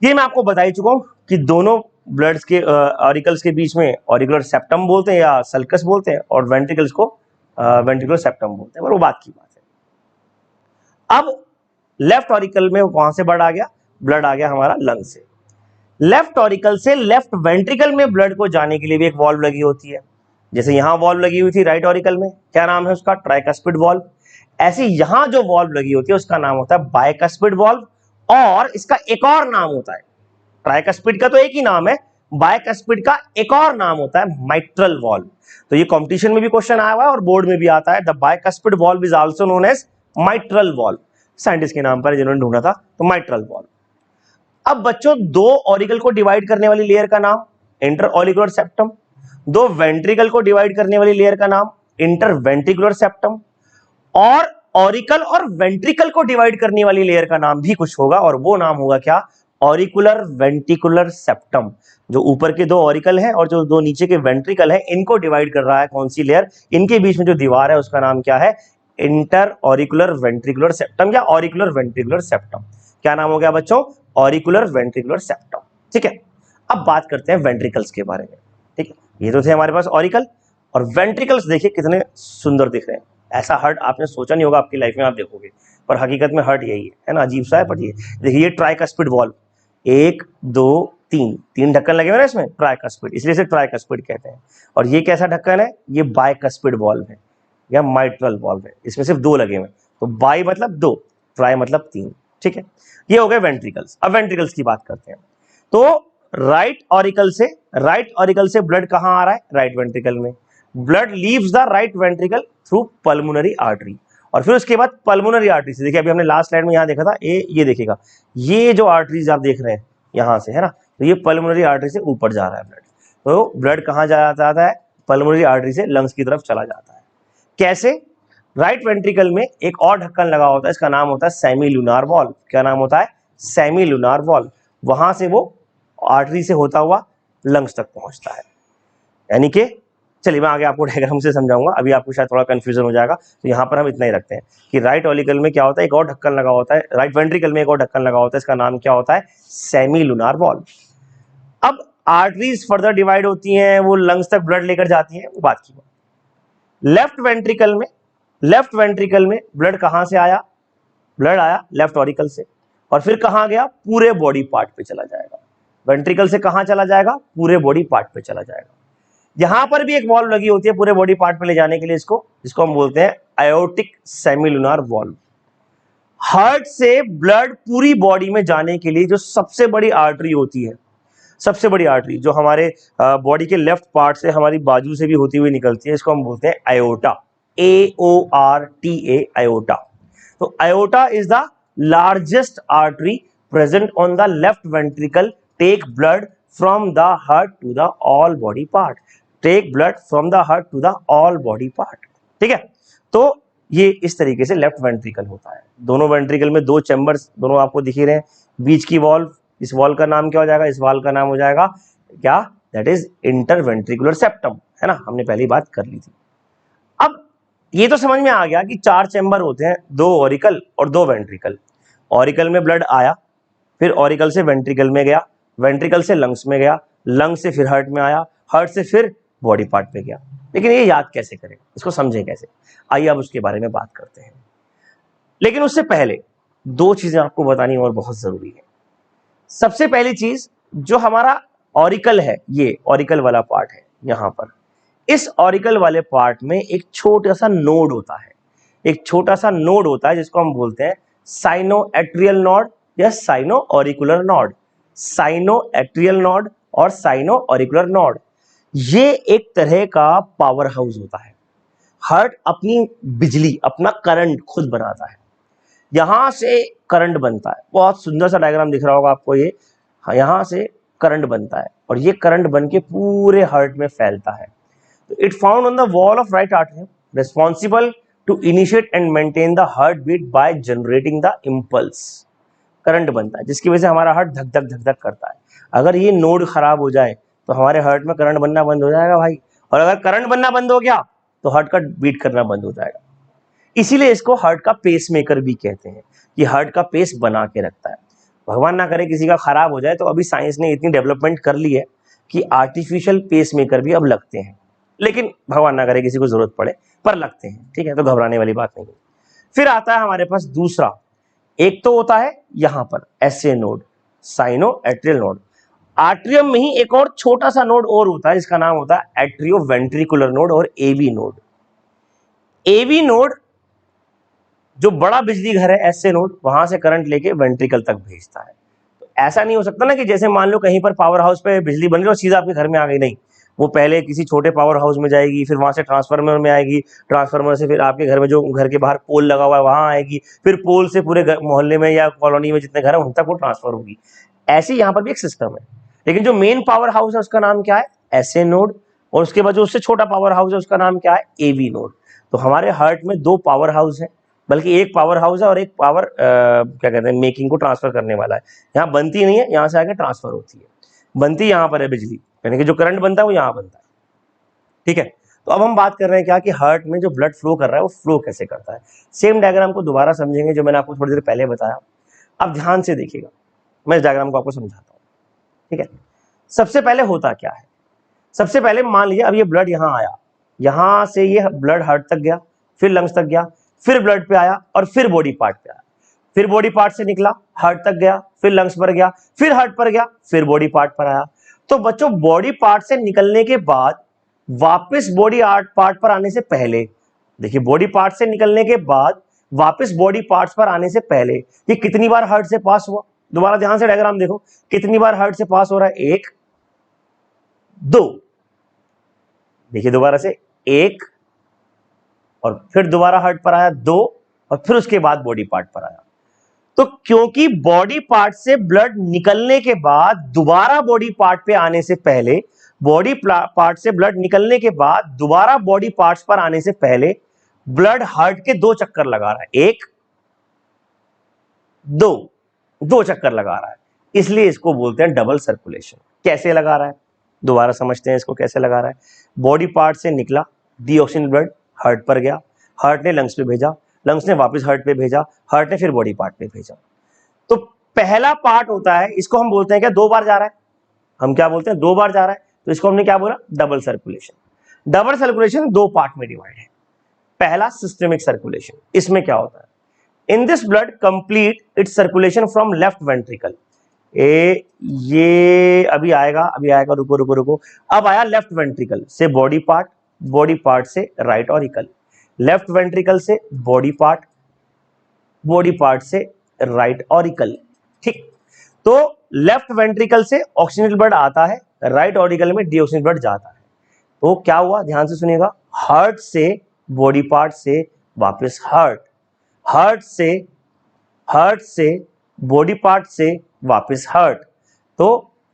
ये मैं आपको बता ही चुका हूं कि दोनों ब्लड्स के ऑरिकल्स के बीच में ऑरिकुलर सेप्टम बोलते हैं या सल्कस बोलते हैं, और वेंट्रिकल्स को वेंट्रिकुलर सेप्टम बोलते हैं, पर वो बात की बात है। अब लेफ्ट ऑरिकल में कहां से ब्लड आ गया? ब्लड आ गया हमारा लंग से। लेफ्ट ऑरिकल से लेफ्ट वेंट्रिकल में ब्लड को जाने के लिए भी एक वॉल्व लगी होती है। जैसे यहां वॉल्व लगी हुई थी राइट ऑरिकल में, क्या नाम है उसका? Tricuspid valve. ऐसे यहां जो वॉल्व लगी होती है उसका नाम होता है बाइकस्पिड वॉल्व, और इसका एक और नाम होता है, ट्राइकस्पिड का तो एक ही नाम है, बाइकस्पिड का एक और नाम होता है माइट्रल वॉल्व। तो ये कंपटीशन में भी क्वेश्चन आया हुआ है और बोर्ड में भी आता है। The bicuspid valve is also known as mitral valve, scientist के नाम पर जिन्होंने ढूंढा था, तो माइट्रल वॉल्व। अब बच्चों, दो ऑरिकल को डिवाइड करने वाली लेयर का नाम इंटरऑरिकुलर सेप्टम, दो वेंट्रिकल को डिवाइड करने वाली लेयर का नाम इंटरवेंट्रिकुलर सेप्टम, और ऑरिकल और वेंट्रिकल को डिवाइड करने वाली लेयर का नाम भी कुछ होगा, और वो नाम होगा क्या? Auricular ventricular septum. जो ऊपर के दो ऑरिकल हैं और जो दो नीचे के वेंट्रिकल हैं, इनको डिवाइड कर रहा है कौन सी लेयर? इनके बीच में जो दीवार है उसका नाम क्या है? इंटर ऑरिकुलर वेंट्रिकुलर सेप्टम या ऑरिकुलर वेंट्रिकुलर सेप्टम। क्या नाम हो गया बच्चों? Auricular ventricular septum. ठीक है। अब बात करते हैं वेंट्रिकल्स के बारे में। ठीक है, ये तो थे हमारे पास ऑरिकल, और वेंट्रिकल्स देखिए कितने सुंदर दिख रहे हैं। ऐसा हार्ट आपने सोचा नहीं होगा आपकी लाइफ में, आप देखोगे, पर हकीकत में हार्ट यही है ना, अजीब सा है पर ये देखिए, ये ट्राइकस्पिड वॉल्व, 1 2 3 3 ढक्कन लगे हुए ना इसमें, ट्राइकस्पिड, इसलिए इसे ट्राइकस्पिड कहते हैं। और ये कैसा ढक्कन है, ये बाइकस्पिड वॉल्व है या माइट्रल वॉल्व है, इसमें सिर्फ 2 लगे हुए हैं, तो बाई मतलब 2, ट्राई मतलब 3। ठीक है, ये हो गए वेंट्रिकल्स। अब वेंट्रिकल्स की बात करते हैं। तो राइट ऑरिकल से ब्लड कहां आ रहा है, राइट वेंट्रिकल में। Blood leaves the right ventricle through pulmonary artery, और फिर उसके बाद पल्मोनरी आर्टरी से, देखिए अभी हमने लास्ट स्लाइड में यहां देखा था, ये देखिएगा, ये जो आर्टरीज आप देख रहे हैं यहां से, है ना, तो ये पल्मोनरी आर्टरी से ऊपर जा रहा है ब्लड। तो ब्लड कहां जाता है, पल्मोनरी आर्टरी से लंग्स की तरफ चला जाता है। कैसे, राइट वेंट्रिकल में एक और ढक्कन लगा होता है, इसका नाम होता है सेमीलुनार वॉल्व। क्या नाम होता है, सेमीलुनार वॉल्व। वहां से वो आर्टरी से होता हुआ लंग्स तक पहुंचता है। यानी कि चलिए मैं आगे आपको डायग्राम से समझाऊंगा, अभी आपको शायद थोड़ा कंफ्यूजन हो जाएगा, तो यहां पर हम इतना ही रखते हैं कि राइट ऑरिकल में क्या होता है, एक और ढक्कन लगा होता है, राइट वेंट्रिकल में एक और ढक्कन लगा होता है, इसका नाम क्या होता है, सेमीलुनार वॉल्व। अब आर्टरीज फर्दर डिवाइड होती हैं, वो लंग्स तक ब्लड लेकर जाती हैं, वो बात की। लेफ्ट वेंट्रिकल में ब्लड कहां से आया, ब्लड आया लेफ्ट ऑरिकल से, और फिर कहां गया, पूरे बॉडी पार्ट पे चला जाएगा। वेंट्रिकल से कहां चला जाएगा, पूरे बॉडी पार्ट पे चला जाएगा। यहां पर भी एक वॉल्व लगी होती है पूरे बॉडी पार्ट पे ले जाने के लिए, इसको हम बोलते हैं आयोटिक सेमिलुनार वॉल्व। हार्ट से ब्लड पूरी बॉडी में जाने के लिए जो सबसे बड़ी आर्टरी होती है, सबसे बड़ी आर्टरी जो हमारे बॉडी के लेफ्ट पार्ट से, हमारी बाजू से भी होती हुई निकलती है, इसको हम बोलते हैं आयोटा, AORTA, आयोटा। तो iota is the largest artery present on the left ventricle, take blood from the heart to the all body part, take blood from the heart to the all body part. ठीक है, तो ये इस तरीके से left ventricle होता है। दोनों वेंट्रिकल में 2 चैम्बर्स, दोनों आपको दिख ही रहे हैं, बीच की वॉल्व, इस वॉल्व का नाम क्या हो जाएगा, इस वॉल्व का नाम हो जाएगा क्या, दैट इज इंटरवेंट्रिकुलर सेप्टम, है ना, हमने पहली बात कर ली थी। अब ये तो समझ में आ गया कि 4 चैम्बर होते हैं, 2 ऑरिकल और 2 वेंट्रिकल। ऑरिकल में ब्लड आया, फिर ऑरिकल से वेंट्रिकल में गया, वेंट्रिकल से लंग्स में गया, लंग्स से फिर हार्ट में आया, हार्ट से फिर बॉडी पार्ट पे गया। लेकिन ये याद कैसे करें, इसको समझें कैसे, आइए अब उसके बारे में बात करते हैं। लेकिन उससे पहले 2 चीजें आपको बतानी और बहुत जरूरी है। सबसे पहली चीज, जो हमारा ऑरिकल है, ये ऑरिकल वाला पार्ट है, यहां पर इस ऑरिकल वाले पार्ट में एक छोटा सा नोड होता है, एक छोटा सा नोड होता है जिसको हम बोलते हैं साइनो एट्रियल नोड या sino auricular node. Cyano atrial node और साइनो ऑरिकुलर नोड, ये एक तरह का पावर हाउस होता है। हार्ट अपनी बिजली, अपना करंट खुद बनाता है, यहां से करंट बनता है। बहुत सुंदर सा डायग्राम दिख रहा होगा आपको, ये यहां से करंट बनता है और ये करंट बन के पूरे हार्ट में फैलता है। तो it found on the wall of right artery, responsible to initiate and maintain the heart beat by generating the impulse. Current बनता है जिसकी वजह से हमारा हार्ट धक धक धक धक करता है। अगर ये नोड खराब हो जाए तो हमारे हार्ट में करंट बनना बंद हो जाएगा भाई, और अगर करंट बनना बंद हो गया तो हार्ट का बीट करना बंद हो जाएगा। इसीलिए इसको हार्ट का पेस मेकर भी कहते हैं, कि हार्ट का पेस बना के रखता है। भगवान ना करे किसी का खराब हो जाए, तो अभी साइंस ने इतनी डेवलपमेंट कर ली है कि आर्टिफिशियल पेस मेकर भी अब लगते हैं, लेकिन भगवान ना करे किसी को जरूरत पड़े, पर लगते हैं। ठीक है, तो घबराने वाली बात नहीं है। फिर आता है हमारे पास दूसरा, एक तो होता है यहां पर SA node, cyano atrial node. Atrium में ही एक और छोटा सा नोड और होता है, जिसका नाम होता है एट्रियो वेंट्रिकुलर नोड और एवी नोड। एवी नोड जो बड़ा बिजली घर है, एसए नोड, वहां से करंट लेके वेंट्रिकल तक भेजता है। तो ऐसा नहीं हो सकता ना कि जैसे मान लो कहीं पर पावर हाउस पे बिजली बन रही और सीधा आपके घर में आ गई, नहीं, वो पहले किसी छोटे पावर हाउस में जाएगी, फिर वहां से ट्रांसफार्मर में आएगी, ट्रांसफार्मर से फिर आपके घर में जो घर के बाहर पोल लगा हुआ है वहां आएगी, फिर पोल से पूरे मोहल्ले में या कॉलोनी में जितने घर है उन तक वो ट्रांसफर होगी। ऐसे यहाँ पर भी एक सिस्टम है। लेकिन जो मेन पावर हाउस है उसका नाम क्या है, एसए नोड, और उसके बाद जो उससे छोटा पावर हाउस है उसका नाम क्या है, एवी नोड। तो हमारे हार्ट में 2 पावर हाउस है, बल्कि एक पावर हाउस है और एक पावर क्या कहते हैं, मेकिंग को ट्रांसफर करने वाला है। यहाँ बनती नहीं है, यहाँ से आगे ट्रांसफर होती है। बनती यहाँ पर है बिजली, यानी कि जो करंट बनता है वो यहाँ बनता है। ठीक है, तो अब हम बात कर रहे हैं क्या, कि हार्ट में जो ब्लड फ्लो कर रहा है वो फ्लो कैसे करता है। सेम डायग्राम को दोबारा समझेंगे जो मैंने आपको थोड़ी देर पहले बताया। अब ध्यान से देखिएगा, मैं इस डायग्राम को आपको समझाता हूँ। ठीक है, सबसे पहले होता क्या है, सबसे पहले मान लीजिए अब ये ब्लड यहां आया, यहां से ये ब्लड हार्ट तक गया, फिर लंग्स तक गया, फिर ब्लड पे आया और फिर बॉडी पार्ट पे आया, फिर बॉडी पार्ट से निकला हार्ट तक गया, फिर लंग्स पर गया, फिर हार्ट पर गया, फिर बॉडी पार्ट पर आया। तो बच्चों बॉडी पार्ट से निकलने के बाद वापस बॉडी पार्ट पर आने से पहले, देखिए बॉडी पार्ट से निकलने के बाद वापस बॉडी पार्ट्स पर आने से पहले ये कितनी बार हार्ट से पास हुआ, दोबारा ध्यान से डायग्राम देखो, कितनी बार हार्ट से पास हो रहा है, एक, दो, देखिए दोबारा से एक, और फिर दोबारा हार्ट पर आया दो, और फिर उसके बाद बॉडी पार्ट पर आया। तो क्योंकि बॉडी पार्ट से ब्लड निकलने के बाद दोबारा बॉडी पार्ट पे आने से पहले, बॉडी पार्ट से ब्लड निकलने के बाद दोबारा बॉडी पार्ट्स पर आने से पहले ब्लड हार्ट के दो चक्कर लगा रहा है, एक, दो चक्कर लगा रहा है, इसलिए इसको बोलते हैं डबल सर्कुलेशन। कैसे लगा रहा है, दोबारा समझते हैं इसको कैसे लगा रहा है। बॉडी पार्ट से निकला डीऑक्सीजन ब्लड हार्ट पर गया, हार्ट ने लंग्स पे भेजा, लंग्स ने वापस हार्ट पे भेजा, हार्ट ने फिर बॉडी पार्ट पे भेजा। तो पहला पार्ट होता है, इसको हम बोलते हैं क्या, दो बार जा रहा है, हम क्या बोलते हैं, दो बार जा रहा है, तो इसको हमने क्या बोला, डबल सर्कुलेशन। डबल सर्कुलेशन दो पार्ट में डिवाइड है। पहला सिस्टमिक सर्कुलेशन, इसमें क्या होता है, in this blood complete it's circulation from left ventricle, ये अभी आएगा, रुको रुको रुको, अब आया लेफ्ट वेंट्रिकल से बॉडी पार्ट, बॉडी पार्ट से राइट ऑरिकल, लेफ्ट वेंट्रिकल से बॉडी पार्ट, बॉडी पार्ट से राइट ऑरिकल, ठीक। तो लेफ्ट वेंट्रिकल से ऑक्सीजन ब्लड आता है, राइट ऑरिकल में डीऑक्सीजन ब्लड जाता है। तो क्या हुआ, ध्यान से सुनिएगा, हार्ट से बॉडी पार्ट से वापस हार्ट, हार्ट से बॉडी पार्ट से वापस हार्ट। तो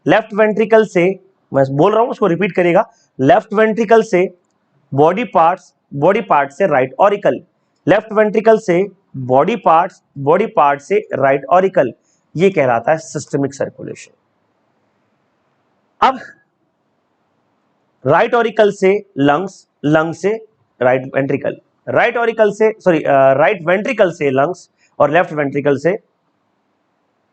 लेफ्ट वेंट्रिकल से, मैं बोल रहा हूं उसको रिपीट करिएगा, लेफ्ट वेंट्रिकल से बॉडी पार्ट्स, बॉडी पार्ट से राइट ऑरिकल, लेफ्ट वेंट्रिकल से बॉडी पार्ट्स, बॉडी पार्ट से राइट ऑरिकल, ये कहलाता है सिस्टमिक सर्कुलेशन। अब राइट ऑरिकल से लंग्स, लंग से राइट वेंट्रिकल, राइट ऑरिकल से सॉरी राइट वेंट्रिकल से लंग्स, और लेफ्ट वेंट्रिकल से,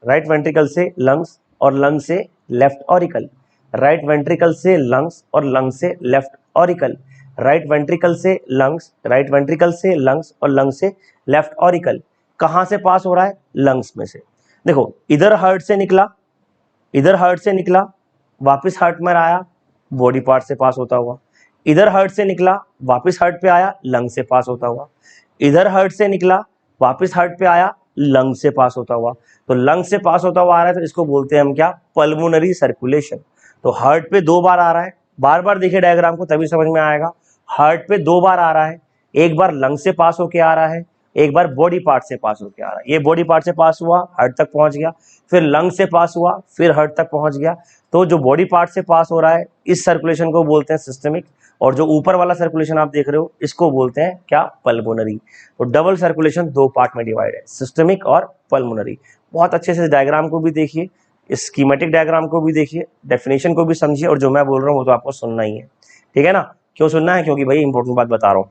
राइट वेंट्रिकल से लंग्स और लंग से लेफ्ट ऑरिकल, राइट वेंट्रिकल से लंग्स और लंग से लेफ्ट ऑरिकल, राइट वेंट्रिकल से लंग्स, राइट वेंट्रिकल से लंग्स और लंग से लेफ्ट ऑरिकल। कहां से पास हो रहा है, लंग्स में से। देखो इधर हार्ट से निकला, इधर हार्ट से निकला, वापस हार्ट में आया, बॉडी पार्ट से पास होता हुआ, इधर हार्ट से निकला, वापस हार्ट पे आया, लंग से पास होता हुआ, इधर हार्ट से निकला, वापस हार्ट पे आया, लंग से पास होता हुआ। तो लंग से पास होता हुआ आ रहा है, तो इसको बोलते हैं हम क्या, पल्मोनरी सर्कुलेशन। तो हार्ट पे दो बार आ रहा है, बार बार देखिए डायग्राम को तभी समझ में आएगा। हार्ट पे दो बार आ रहा है, एक बार लंग से पास होके आ रहा है, एक बार बॉडी पार्ट से पास होके आ रहा है। ये बॉडी पार्ट से पास हुआ, हार्ट तक पहुंच गया, फिर लंग से पास हुआ, फिर हार्ट तक पहुंच गया। तो जो बॉडी पार्ट से पास हो रहा है, इस सर्कुलेशन को बोलते हैं सिस्टमिक, और जो ऊपर वाला सर्कुलेशन आप देख रहे हो, इसको बोलते हैं क्या, पल्मोनरी। तो डबल सर्कुलेशन दो पार्ट में डिवाइड है, सिस्टमिक और पल्मोनरी। बहुत अच्छे से डायग्राम को भी देखिए, स्कीमेटिक डायग्राम को भी देखिए, डेफिनेशन को भी समझिए, और जो मैं बोल रहा हूँ वो तो आपको सुनना ही है, ठीक है ना। क्यों सुनना है, क्योंकि भाई इंपॉर्टेंट बात बता रहा हूँ।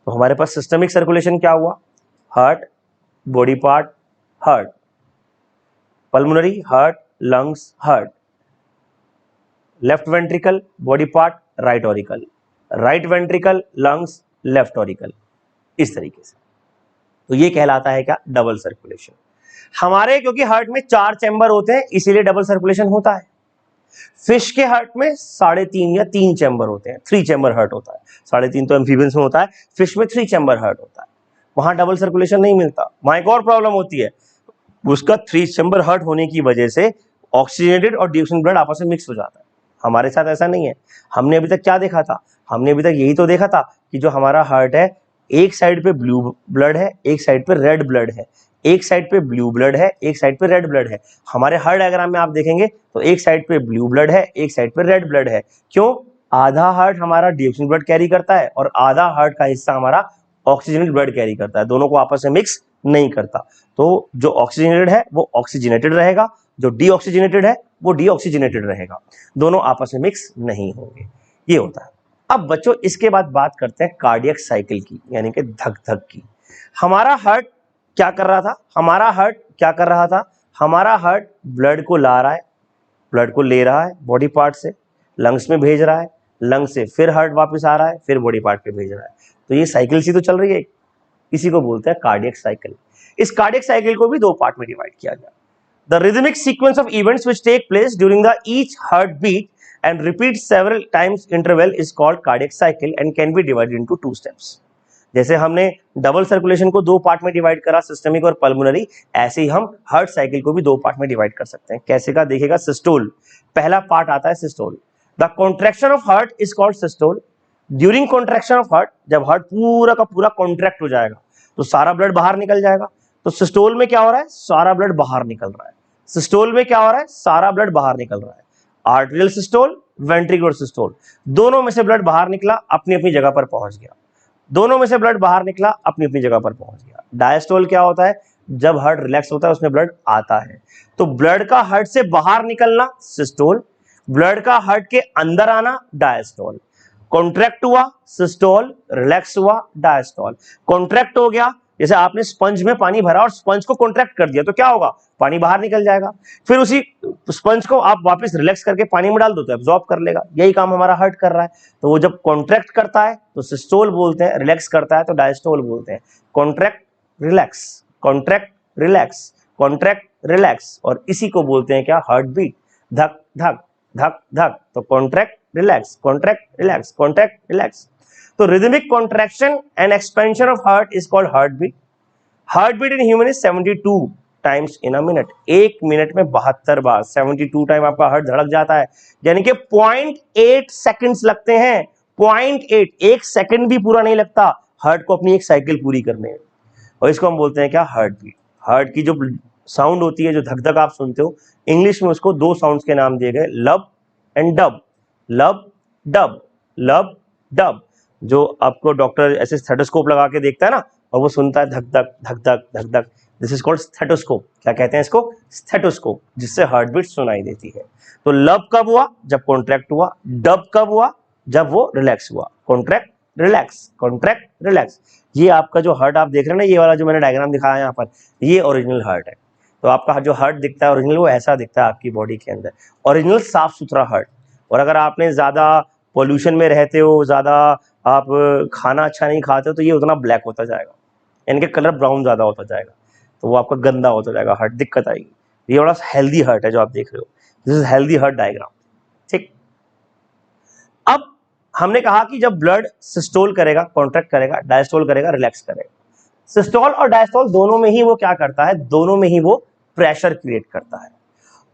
तो हमारे पास सिस्टमिक सर्कुलेशन क्या हुआ, heart, body part, heart, pulmonary heart, lungs, heart, left ventricle, body part, right auricle, right ventricle, lungs, left auricle, इस तरीके से। तो ये कहलाता है क्या, डबल सर्कुलेशन। हमारे क्योंकि हार्ट में 4 चैम्बर होते हैं, इसीलिए डबल सर्कुलेशन होता है। फिश के हार्ट में 3.5 या 3 चैम्बर होते हैं, 3 चैम्बर हार्ट होता है। 3.5 तो एम्फीबियंस में होता है, फिश में 3 चैम्बर हार्ट होता है, वहां डबल सर्कुलेशन नहीं मिलता। वहां एक और प्रॉब्लम होती है, उसका 3 चैम्बर हार्ट होने की वजह से ऑक्सीजनेटेड और डीऑक्सीजन ब्लड आपस में मिक्स हो जाता है। हमारे साथ ऐसा नहीं है। हमने अभी तक क्या देखा था, हमने अभी तक यही तो देखा था कि जो हमारा हार्ट है, एक साइड पे ब्लू ब्लड है, एक साइड पे रेड ब्लड है, एक साइड पे ब्लू ब्लड है, एक साइड पे रेड ब्लड है। हमारे हार्ट डायग्राम में आप देखेंगे तो एक साइड पे ब्लू ब्लड है, एक साइड पे रेड ब्लड है। क्यों, आधा हार्ट हमारा डीऑक्सीजन ब्लड कैरी करता है और आधा हार्ट का हिस्सा हमारा ऑक्सीजनेटेड ब्लड कैरी करता है, दोनों को आपस में मिक्स नहीं करता। तो जो ऑक्सीजनेटेड है वो ऑक्सीजनेटेड रहेगा, जो डीऑक्सीजनेटेड है वो डीऑक्सीजनेटेड रहेगा, दोनों आपस में मिक्स नहीं होंगे। ये होता है। अब बच्चों इसके बाद बात करते हैं कार्डियक साइकिल की, यानी कि धक धक की। हमारा हार्ट क्या कर रहा था, हमारा हार्ट क्या कर रहा था, हमारा हार्ट ब्लड को ला रहा है, ब्लड को ले रहा है बॉडी पार्ट से, लंग्स में भेज रहा है, लंग्स से फिर हार्ट वापस आ रहा है, फिर बॉडी पार्ट पे भेज रहा है। तो ये साइकिल सी तो चल रही है, इसी को बोलते हैं कार्डियक साइकिल। इस कार्डियक साइकिल को भी दो पार्ट में डिवाइड किया गया। The rhythmic sequence of events which take place during the each heart beat and repeat several times interval is called cardiac cycle and can be divided into 2 steps. जैसे हमने double circulation को दो part में divide करा, systemic और pulmonary, ऐसे ही हम heart cycle को भी दो पार्ट में डिवाइड कर सकते हैं। कैसे का देखिएगा, सिस्टोल पहला पार्ट आता है systole. The contraction of heart is called systole. During contraction of heart, जब हार्ट पूरा का पूरा कॉन्ट्रैक्ट हो जाएगा तो सारा ब्लड बाहर निकल जाएगा। तो सिस्टोल में क्या हो रहा है, सारा ब्लड बाहर निकल रहा है। सिस्टोल में क्या हो रहा है, सारा ब्लड बाहर निकल रहा है। आर्टेरियल सिस्टोल, वेंट्रिकुलर सिस्टोल, दोनों में से ब्लड बाहर निकला, अपनी अपनी जगह पर पहुंच गया। दोनों में से ब्लड बाहर निकला, अपनी अपनी जगह पर पहुंच गया। डायस्टोल क्या होता है, जब हार्ट रिलैक्स होता है उसमें ब्लड आता है। तो ब्लड का हार्ट से बाहर निकलना सिस्टोल, ब्लड का हार्ट के अंदर आना डायस्टोल। कॉन्ट्रैक्ट हुआ सिस्टोल, रिलैक्स हुआ डायस्टोल। कॉन्ट्रैक्ट हो गया, जैसे आपने स्पंज में पानी भरा और स्पंज को कॉन्ट्रैक्ट कर दिया तो क्या होगा, पानी बाहर निकल जाएगा। फिर उसी स्पंज को आप वापस रिलैक्स करके पानी में डाल दो तो एब्जॉर्ब कर लेगा। यही काम हमारा हार्ट कर रहा है। तो वो जब कॉन्ट्रैक्ट करता है तो सिस्टोल बोलते हैं, रिलैक्स करता है तो डायस्टोल बोलते हैं। Contract relax, contract relax, contract relax, और इसी को बोलते हैं क्या, हार्ट बीट। धक धक धक धक, तो contract relax, contract relax, contract relax. तो rhythmic contraction and expansion of heart is called heartbeat. Heartbeat in human is 72 times in a minute. एक मिनट में 72 बार 72 टाइम आपका हार्ट धड़क जाता है, यानी कि 0.8 सेकंड्स लगते हैं। 0.8, एक सेकंड भी पूरा नहीं लगता हार्ट को अपनी एक साइकिल पूरी करने में, और इसको हम बोलते हैं क्या, हार्ट बीट। हार्ट की जो साउंड होती है, जो धक धक आप सुनते हो, इंग्लिश में उसको दो साउंड्स के नाम दिए गए, लब एंड डब। लब डब, लब डब। जो आपको डॉक्टर ऐसे स्टेथोस्कोप लगा के देखता है ना, और वो सुनता है धक धक धक धक धक धक, दिस इज कॉल्ड स्टेथोस्कोप। क्या कहते हैं इसको, स्टेथोस्कोप, जिससे हार्ट बीट सुनाई देती है। तो लब कब हुआ, जब कॉन्ट्रैक्ट हुआ। डब कब हुआ, जब वो रिलैक्स हुआ। Contract relax, contract relax. ये आपका जो हार्ट आप देख रहे हैं ना, ये वाला जो मैंने डायग्राम दिखाया यहाँ पर, ये ओरिजिनल हार्ट है। तो आपका जो हार्ट दिखता है ओरिजिनल, वो ऐसा दिखता है आपकी बॉडी के अंदर, ओरिजिनल साफ सुथरा हार्ट। और अगर आपने ज्यादा पॉल्यूशन में रहते हो, ज्यादा आप खाना अच्छा नहीं खाते हो, तो ये उतना ब्लैक होता जाएगा, इनके कलर ब्राउन ज्यादा होता जाएगा, तो वो आपका गंदा होता जाएगा हार्ट, दिक्कत आएगी। ये बड़ा हेल्दी हार्ट है जो आप देख रहे हो, this is healthy heart diagram. ठीक, अब हमने कहा कि जब ब्लड सिस्टोल करेगा, कॉन्ट्रैक्ट करेगा, डायस्टोल करेगा, रिलैक्स करेगा। सिस्टोल और डायस्टोल दोनों में ही वो क्या करता है, दोनों में ही वो प्रेशर क्रिएट करता है।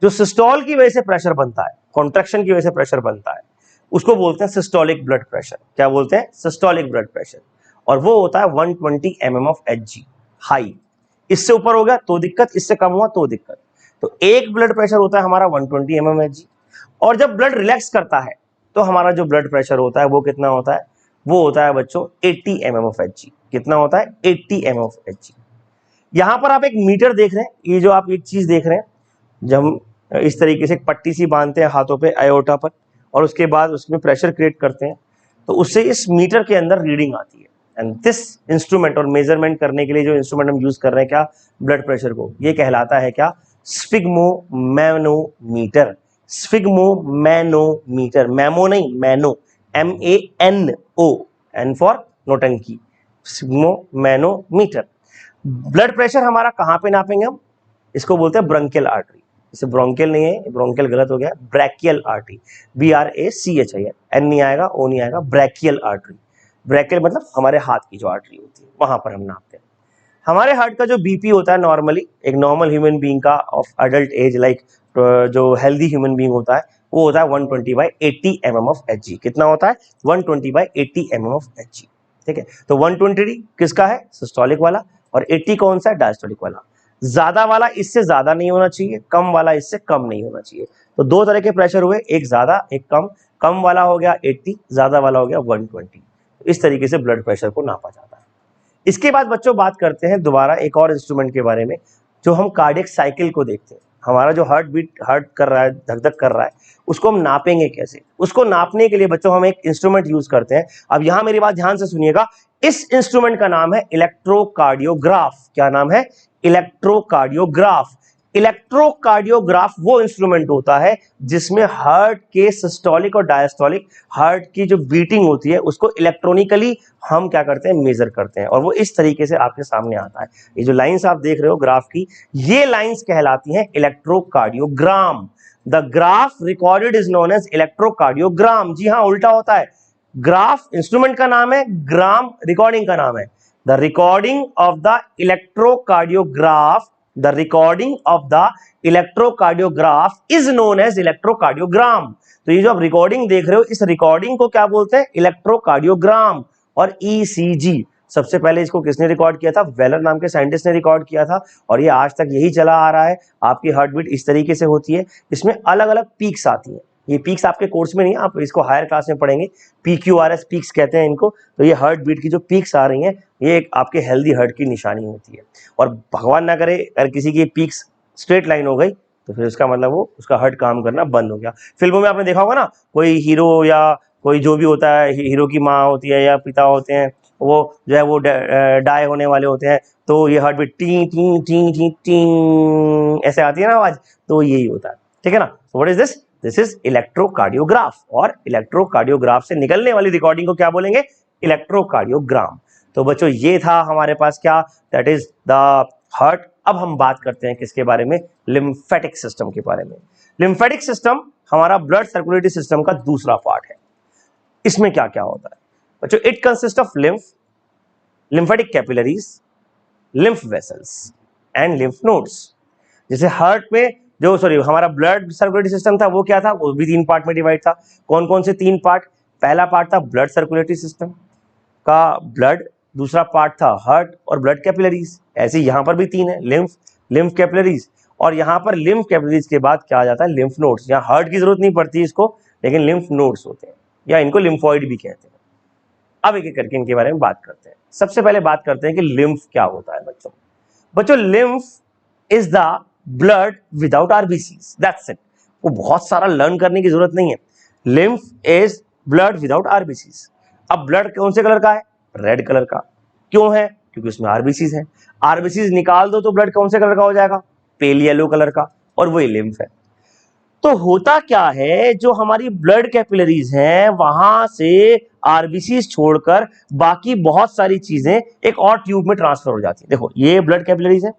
जो सिस्टोल की वजह से प्रेशर बनता है, कॉन्ट्रैक्शन की वजह से प्रेशर बनता है, उसको बोलते हैं सिस्टोलिक ब्लड प्रेशर। क्या बोलते हैं, सिस्टोलिक ब्लड प्रेशर। और वो होता है 120 mm of Hg हाई। इससे ऊपर हो गया तो दिक्कत, इससे कम हुआ तो दिक्कत। तो एक ब्लड प्रेशर होता है हमारा 120 mm Hg, और जब ब्लड रिलैक्स करता है तो हमारा जो ब्लड प्रेशर होता है वो कितना होता है, वो होता है बच्चों 80 mm of Hg। कितना होता है, 80 mm of Hg। यहां पर आप एक मीटर देख रहे हैं, ये जो आप एक चीज देख रहे हैं, जब हम इस तरीके से पट्टी सी बांधते हैं हाथों पे, आयोटा पर, और उसके बाद उसमें प्रेशर क्रिएट करते हैं, तो उससे इस मीटर के अंदर रीडिंग आती है। एंड दिस इंस्ट्रूमेंट, और मेजरमेंट करने के लिए जो इंस्ट्रूमेंट हम यूज कर रहे हैं क्या, ब्लड प्रेशर को, ये कहलाता है क्या, स्फिग्मोमैनोमीटर। स्फिग्मोमैनोमीटर, मैमो नहीं, मैनो, MANO, एन फॉर नोटंकी, स्फिग्मोमैनोमीटर। ब्लड प्रेशर हमारा कहां पे नापेंगे हम, इसको बोलते हैं ब्रोंकियल आर्टरी। इसे ब्रोंकियल नहीं है, ब्रोंकियल गलत हो गया, ब्रैकियल आर्टरी, BRACHIL, एन नहीं आएगा, ओ नहीं आएगा, ब्रैकियल आर्टरी। ब्रैकियल मतलब हमारे हाथ की जो आर्टरी होती है, वहां पर हम नापते हैं। हमारे हार्ट का जो बीपी होता है नॉर्मली, एक नॉर्मल ह्यूमन बीइंग का ऑफ अडल्ट एज, लाइक जो हेल्दी ह्यूमन बीइंग होता है, वो होता है 120/80 mm of Hg। कितना होता है, 120/80 mm of Hg। ठीक है, तो 120 किसका है, सिस्टोलिक वाला, और 80 कौन सा है, डायस्टोलिक वाला। ज्यादा वाला इससे ज्यादा नहीं होना चाहिए, कम वाला इससे कम नहीं होना चाहिए। तो दो तरह के प्रेशर हुए, एक ज्यादा एक कम। कम वाला हो गया 80, ज्यादा वाला हो गया 120। इस तरीके से ब्लड प्रेशर को नापा जाता है। इसके बाद बच्चों बात करते हैं दोबारा एक और इंस्ट्रूमेंट के बारे में, जो हम कार्डियक साइकिल को देखते हैं। हमारा जो हार्ट बीट, हार्ट कर रहा है, धक धक कर रहा है, उसको हम नापेंगे कैसे। उसको नापने के लिए बच्चों हम एक इंस्ट्रूमेंट यूज करते हैं। अब यहां मेरी बात ध्यान से सुनिएगा, इस इंस्ट्रूमेंट का नाम है इलेक्ट्रोकार्डियोग्राफ। क्या नाम है, इलेक्ट्रोकार्डियोग्राफ। इलेक्ट्रोकार्डियोग्राफ वो इंस्ट्रूमेंट होता है जिसमें हार्ट के सिस्टोलिक और डायस्टोलिक हार्ट की जो बीटिंग होती है उसको इलेक्ट्रॉनिकली हम क्या करते हैं, मेजर करते हैं, और वो इस तरीके से आपके सामने आता है। ये जो लाइंस आप देख रहे हो ग्राफ की, ये लाइंस कहलाती हैं electrocardiogram. The graph recorded is known as electrocardiogram. जी हाँ, उल्टा होता है। ग्राफ इंस्ट्रूमेंट का नाम है, ग्राम रिकॉर्डिंग का नाम है। The recording of the electrocardiograph, the recording of the electrocardiograph is known as electrocardiogram। तो ये जो आप रिकॉर्डिंग देख रहे हो, इस रिकॉर्डिंग को क्या बोलते हैं, इलेक्ट्रोकार्डियोग्राम। और ईसीजी सबसे पहले इसको किसने रिकॉर्ड किया था, वेलर नाम के साइंटिस्ट ने रिकॉर्ड किया था, और ये आज तक यही चला आ रहा है। आपकी हार्ट बीट इस तरीके से होती है, इसमें अलग अलग पीक्स आती हैं। ये पीक्स आपके कोर्स में नहीं है, आप इसको हायर क्लास में पढ़ेंगे, PQRS पीक्स कहते हैं इनको। तो ये हार्ट बीट की जो पीक्स आ रही हैं, ये एक आपके हेल्दी हार्ट की निशानी होती है। और भगवान ना करे अगर किसी की पीक्स स्ट्रेट लाइन हो गई तो फिर उसका मतलब वो उसका हार्ट काम करना बंद हो गया। फिल्मों में आपने देखा होगा ना, कोई हीरो या कोई जो भी होता है, हीरो की माँ होती है या पिता होते हैं, वो जो है वो डाई होने वाले होते हैं, तो ये हार्ट बीट टी टी टी टी टी ऐसे आती है ना आवाज, तो यही होता है। ठीक है ना। So what is this, this is electrocardiograph. और इलेक्ट्रोकार्डियोग्राफ से निकलने वाली रिकॉर्डिंग को क्या बोलेंगे, इलेक्ट्रोकार्डियोग्राम। तो बच्चों ये था हमारे पास क्या, दैट इज द हार्ट। अब हम बात करते हैं किसके बारे में, लिम्फेटिक सिस्टम के बारे में। लिम्फेटिक सिस्टम हमारा ब्लड सर्कुलेटरी सिस्टम का दूसरा पार्ट है। इसमें क्या क्या होता है बच्चों, it consist of lymph, lymphatic capillaries, lymph vessels and lymph nodes. जैसे हार्ट में जो हमारा ब्लड सर्कुलेटरी सिस्टम था वो क्या था, वो भी 3 पार्ट में डिवाइड था। कौन कौन से 3 पार्ट, पहला पार्ट था ब्लड सर्कुलेटरी सिस्टम का ब्लड, दूसरा पार्ट था हार्ट और ब्लड कैपिलरीज। ऐसे यहां पर भी 3 है, लिम्फ, लिम्फ कैपिलरीज, और यहां पर लिम्फ कैपिलरीज के बाद क्या आ जाता है, लिम्फ नोड्स। यहां हार्ट की जरूरत नहीं पड़ती इसको, लेकिन लिम्फ नोड्स होते हैं, या इनको लिम्फॉइड भी कहते हैं। अब एक एक करके इनके बारे में बात करते हैं। सबसे पहले बात करते हैं कि लिम्फ क्या होता है बच्चों। बच्चों lymph is the blood without RBCs, that's it. वो बहुत सारा लर्न करने की जरूरत नहीं है। Lymph is blood without RBCs. अब ब्लड कौन से कलर का है, रेड कलर का। क्यों है, क्योंकि उसमें आरबीसीज है। आरबीसीज निकाल दो तो ब्लड कौन से कलर का हो जाएगा, पेल येलो कलर का, और वही लिम्फ है। तो होता क्या है, जो हमारी ब्लड कैपिलरीज हैं वहां से आरबीसीज छोड़कर बाकी बहुत सारी चीजें एक और ट्यूब में ट्रांसफर हो जाती है। देखो ये ब्लड कैपिलरीज है,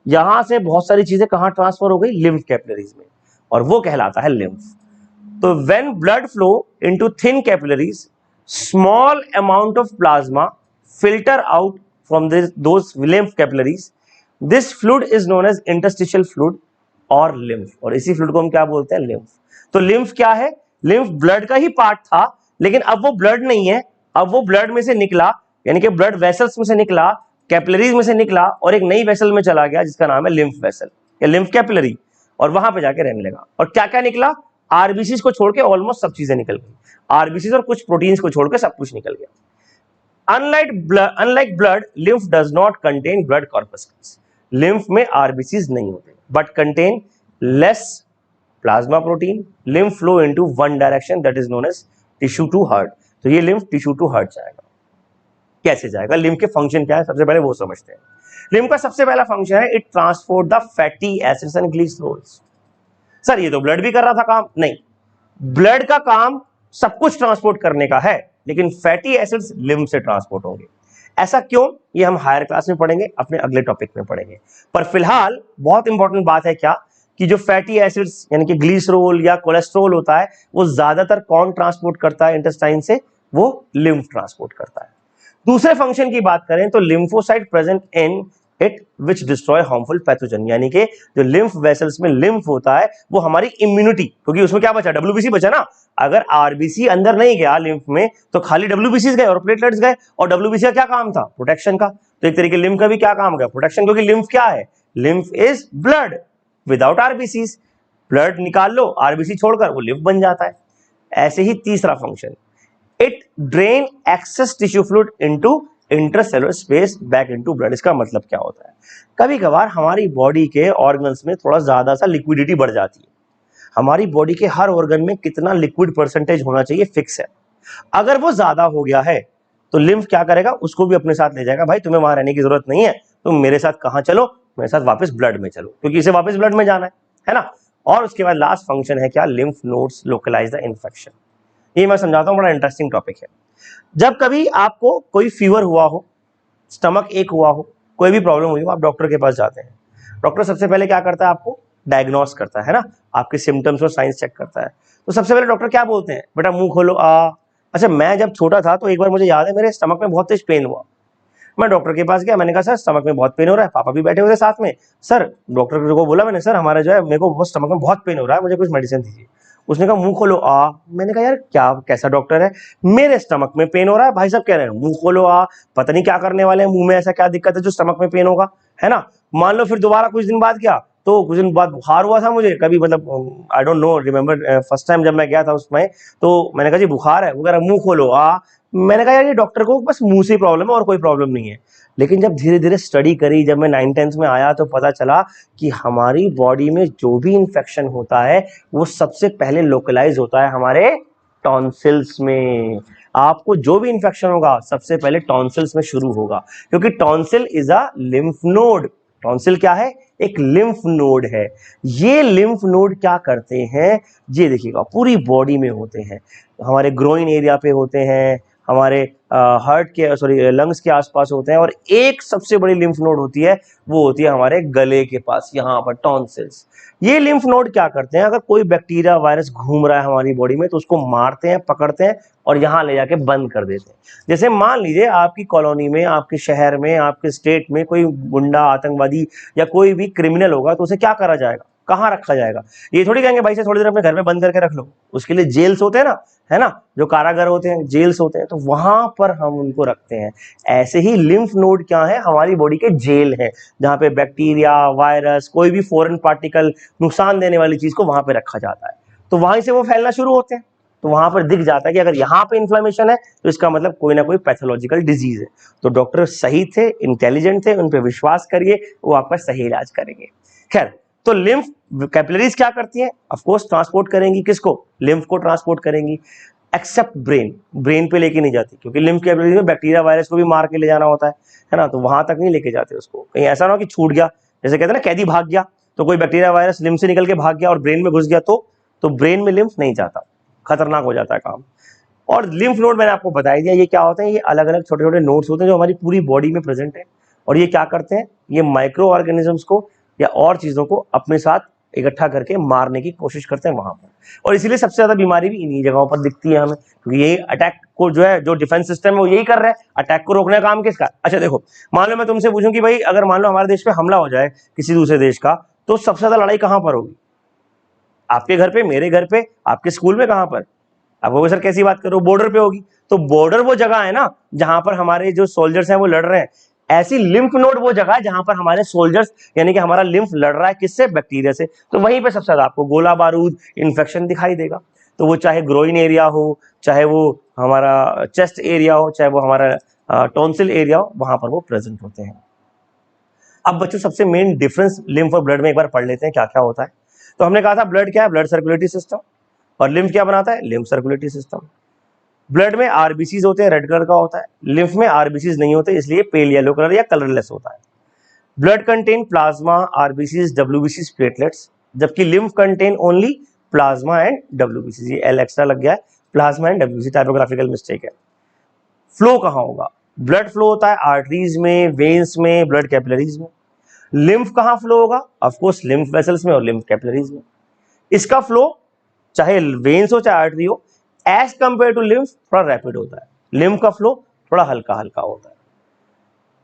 यहां से बहुत सारी चीजें कहां ट्रांसफर हो गई, लिम्फ कैपिलरीज में, और वो कहलाता है लिम्फ। तो when blood flow into thin capillaries, small amount of plasma filter out from those lymph capillaries. This fluid is known as interstitial fluid और lymph, और इसी fluid को हम क्या बोलते हैं, lymph। तो lymph क्या है, lymph blood का ही पार्ट था, लेकिन अब वो blood नहीं है, अब वो blood में से निकला, यानी कि blood vessels में से निकला, कैपिलरीज में से निकला, और एक नई वेसल में चला गया जिसका नाम है lymph vessel या lymph capillary, और वहां पे जाके रहने लगा। और क्या क्या निकला, आरबीसीज को छोड़ के ऑलमोस्ट सब चीजें निकल गई, आरबीसीज और कुछ प्रोटीन्स को छोड़कर सब कुछ निकल गया। Unlike blood, lymph does not contain blood corpuscles. Lymph में आरबीसीज नहीं होते, but contain less plasma protein. Lymph flow into one direction, that is known as tissue to heart. तो ये लिम्फ टिश्यू टू हार्ट जाएगा। कैसे जाएगा, lymph के function क्या है, सबसे पहले वो समझते हैं। लिम्फ का सबसे पहला फंक्शन है, it transport the fatty acids and glycerols. Sir ये तो ब्लड भी कर रहा था काम, नहीं, ब्लड का काम सब कुछ ट्रांसपोर्ट करने का है, लेकिन फैटी एसिड्स लिम्फ से ट्रांसपोर्ट होंगे। ऐसा क्यों, ये हम हायर क्लास में पढ़ेंगे, अपने अगले टॉपिक में पढ़ेंगे। पर फिलहाल बहुत इंपॉर्टेंट बात है क्या, कि जो फैटी एसिड्स यानी कि ग्लिसरोल या कोलेस्ट्रॉल होता है, वो ज्यादातर कौन ट्रांसपोर्ट करता है इंटेस्टाइन से, वो लिम्फ ट्रांसपोर्ट करता है। दूसरे फंक्शन की बात करें तो lymphocyte present in it which destroy harmful pathogen, यानी कि जो लिम्फ वेसल्स में लिम्फ होता है वो हमारी इम्यूनिटी, क्योंकि उसमें क्या बचा, डब्ल्यूबीसी बचा ना। अगर आरबीसी अंदर नहीं गया लिम्फ में तो खाली डब्ल्यूबीसी गए और प्लेटलेट्स गए, और डब्ल्यूबीसी का क्या काम था, प्रोटेक्शन का। तो एक तरीके लिम्फ का भी क्या काम गया, प्रोटेक्शन, क्योंकि लिम्फ क्या है, lymph is blood without RBCs. Blood निकाल लो आरबीसी छोड़कर, वो लिम्फ बन जाता है। ऐसे ही तीसरा function, it drain excess tissue fluid into intercellular space back into blood. इसका मतलब क्या होता है, कभी कभार हमारी बॉडी के ऑर्गन्स में थोड़ा ज्यादा सा लिक्विडिटी बढ़ जाती है। हमारी बॉडी के हर ऑर्गन में कितना लिक्विड परसेंटेज होना चाहिए फिक्स है। अगर वो ज्यादा हो गया है तो लिम्फ क्या करेगा, उसको भी अपने साथ ले जाएगा, भाई तुम्हें वहां रहने की जरूरत नहीं है, तुम मेरे साथ कहां चलो, मेरे साथ वापस ब्लड में चलो, क्योंकि इसे वापस ब्लड में जाना है ना। और उसके बाद लास्ट फंक्शन है क्या, lymph nodes localise the infection. ये मैं समझाता हूँ, बड़ा इंटरेस्टिंग टॉपिक है। जब कभी आपको कोई फीवर हुआ हो, स्टमक एक हुआ हो, कोई भी प्रॉब्लम हुई हो, आप डॉक्टर के पास जाते हैं। डॉक्टर सबसे पहले क्या करता है, आपको डायग्नोस करता है ना, आपके सिम्टम्स और साइंस चेक करता है। तो सबसे पहले डॉक्टर क्या बोलते हैं, बेटा मुंह खोलो आ। अच्छा, मैं जब छोटा था तो एक बार मुझे याद है मेरे स्टमक में बहुत तेज पेन हुआ। मैं डॉक्टर के पास गया, मैंने कहा सर स्टमक में बहुत पेन हो रहा है, पापा भी बैठे हुए थे साथ में। सर डॉक्टर को बोला मैंने, सर हमारा जो है मेरे को बहुत स्टमक में बहुत पेन हो रहा है, मुझे कुछ मेडिसिन दीजिए। उसने कहा मुंह खोलो आ। मैंने कहा यार क्या कैसा डॉक्टर है, मेरे स्टमक में पेन हो रहा है, भाई साहब कह रहे हैं मुंह खोलो आ, पता नहीं क्या करने वाले हैं, मुंह में ऐसा क्या दिक्कत है जो स्टमक में पेन होगा, है ना। मान लो फिर दोबारा कुछ दिन बाद क्या, तो कुछ दिन बाद बुखार हुआ था मुझे कभी, मतलब I don't know remember first time जब मैं गया था उसमें, तो मैंने कहा जी बुखार है, वो कह रहा मुंह खोलो आ। मैंने कहा यार ये डॉक्टर को बस मुंह से प्रॉब्लम है और कोई प्रॉब्लम नहीं है। लेकिन जब धीरे धीरे स्टडी करी, जब मैं 9th-10th में आया तो पता चला कि हमारी बॉडी में जो भी इंफेक्शन होता है वो सबसे पहले लोकलाइज होता है हमारे टॉन्सिल्स में। आपको जो भी इंफेक्शन होगा सबसे पहले टॉन्सिल्स में शुरू होगा, क्योंकि tonsil is a lymph node. Tonsil क्या है, एक लिम्फ नोड है। ये लिम्फ नोड क्या करते हैं, ये देखिएगा पूरी बॉडी में होते हैं, हमारे ग्रोइन एरिया पे होते हैं, हमारे हार्ट के सॉरी लंग्स के आसपास होते हैं, और एक सबसे बड़ी लिम्फ नोड होती है, वो होती है हमारे गले के पास, यहाँ पर टॉन्सिल्स। ये लिम्फ नोड क्या करते हैं, अगर कोई बैक्टीरिया वायरस घूम रहा है हमारी बॉडी में तो उसको मारते हैं, पकड़ते हैं और यहाँ ले जाके बंद कर देते हैं। जैसे मान लीजिए आपकी कॉलोनी में, आपके शहर में, आपके स्टेट में कोई गुंडा, आतंकवादी या कोई भी क्रिमिनल होगा तो उसे क्या करा जाएगा, कहाँ रखा जाएगा। ये थोड़ी कहेंगे भाई से थोड़ी देर अपने घर में बंद करके रख लो, उसके लिए जेल्स होते हैं ना, है ना, जो कारागार होते हैं, जेल्स होते हैं, तो वहां पर हम उनको रखते हैं। ऐसे ही लिम्फ नोड क्या है, हमारी बॉडी के जेल है, जहां पे बैक्टीरिया, वायरस, कोई भी फॉरेन पार्टिकल, नुकसान देने वाली चीज को वहां पे रखा जाता है। तो वहीं से वो फैलना शुरू होते हैं। तो वहां पर दिख जाता है कि अगर यहाँ पे इन्फ्लेमेशन है तो इसका मतलब कोई ना कोई पैथोलॉजिकल डिजीज है। तो डॉक्टर सही थे, इंटेलिजेंट थे, उन पे विश्वास करिए, वो आपका सही इलाज करेंगे। खैर, तो लिम्फ कैपिलरीज क्या करती हैं, ऑफ कोर्स ट्रांसपोर्ट करेंगी, किसको, लिम्फ को ट्रांसपोर्ट करेंगी, एक्सेप्ट ब्रेन। ब्रेन पे लेके नहीं जाती, क्योंकि लिम्फ कैपिलरीज में बैक्टीरिया वायरस को भी मार के ले जाना होता है ना, तो वहां तक नहीं लेके जाते उसको। कहीं ऐसा ना हो कि छूट गया, जैसे कहते हैं ना कैदी भाग गया, तो कोई बैक्टीरिया वायरस लिम्फ से निकल के भाग गया और ब्रेन में घुस गया, तो ब्रेन में लिम्फ नहीं जाता, खतरनाक हो जाता है काम। और लिम्फ नोड मैंने आपको बता दिया, ये क्या होते हैं, ये अलग अलग छोटे छोटे नोड्स होते हैं जो हमारी पूरी बॉडी में प्रेजेंट है। और ये क्या करते हैं, ये माइक्रो ऑर्गेनिजम्स को या और चीजों को अपने साथ इकट्ठा करके मारने की कोशिश करते हैं वहां पर। और इसीलिए सबसे ज्यादा बीमारी भी इन्हीं जगहों पर दिखती है हमें, क्योंकि यही अटैक को जो है, जो डिफेंस सिस्टम है वो यही कर रहा है, अटैक को रोकने का काम किसका। अच्छा देखो, मान लो मैं तुमसे पूछूं कि भाई अगर मान लो हमारे देश पे हमला हो जाए किसी दूसरे देश का, तो सबसे ज्यादा लड़ाई कहां पर होगी, आपके घर पे, मेरे घर पे, आपके स्कूल में, कहां पर। अब वो सर कैसी बात करो, बॉर्डर पे होगी। तो बॉर्डर वो जगह है ना जहां पर हमारे जो सोल्जर्स हैं वो लड़ रहे हैं। ऐसी लिम्फ नोड वो जगह है जहां पर हमारे सोल्जर्स यानी कि हमारा लिम्फ लड़ रहा है, किससे, बैक्टीरिया से। तो वहीं पे सबसे ज्यादा आपको गोला बारूद, इन्फेक्शन दिखाई देगा। तो वो चाहे ग्रोइन एरिया हो, चाहे वो हमारा चेस्ट एरिया हो, चाहे वो हमारा टॉन्सिल एरिया हो, वहां पर वो प्रेजेंट होते हैं। अब बच्चों सबसे मेन डिफरेंस लिम्फ और ब्लड में एक बार पढ़ लेते हैं क्या क्या होता है। तो हमने कहा था ब्लड क्या है, ब्लड सर्कुलेटरी सिस्टम, और लिम्फ क्या बनाता है, लिम्फ सर्कुलेटरी सिस्टम। ब्लड में आरबीसीज होते हैं, रेड कलर का होता है, लिम्फ में आरबीसीज नहीं होते, इसलिए पेल येलो कलर या कलरलेस होता है। ब्लड कंटेन प्लाज्मा, आरबीसीज, डब्ल्यूबीसीज, प्लेटलेट्स, जबकि lymph contain only plasma and डब्ल्यूबीसीज। ये एल एक्स्ट्रा लग गया है, plasma and WBC, typographical mistake है। फ्लो कहां होगा, ब्लड फ्लो होता है आर्टरीज में, वेन्स में, ब्लड कैपिलरीज में। लिम्फ कहां फ्लो होगा, ऑफ कोर्स लिम्फ वेसल्स में और लिम्फ कैपिलरीज में। इसका फ्लो चाहे वेन्स हो चाहे आर्टरी हो, एज कंपेयर टू लिम्फ थोड़ा रैपिड होता है, लिम्फ का फ्लो थोड़ा हल्का हल्का होता है।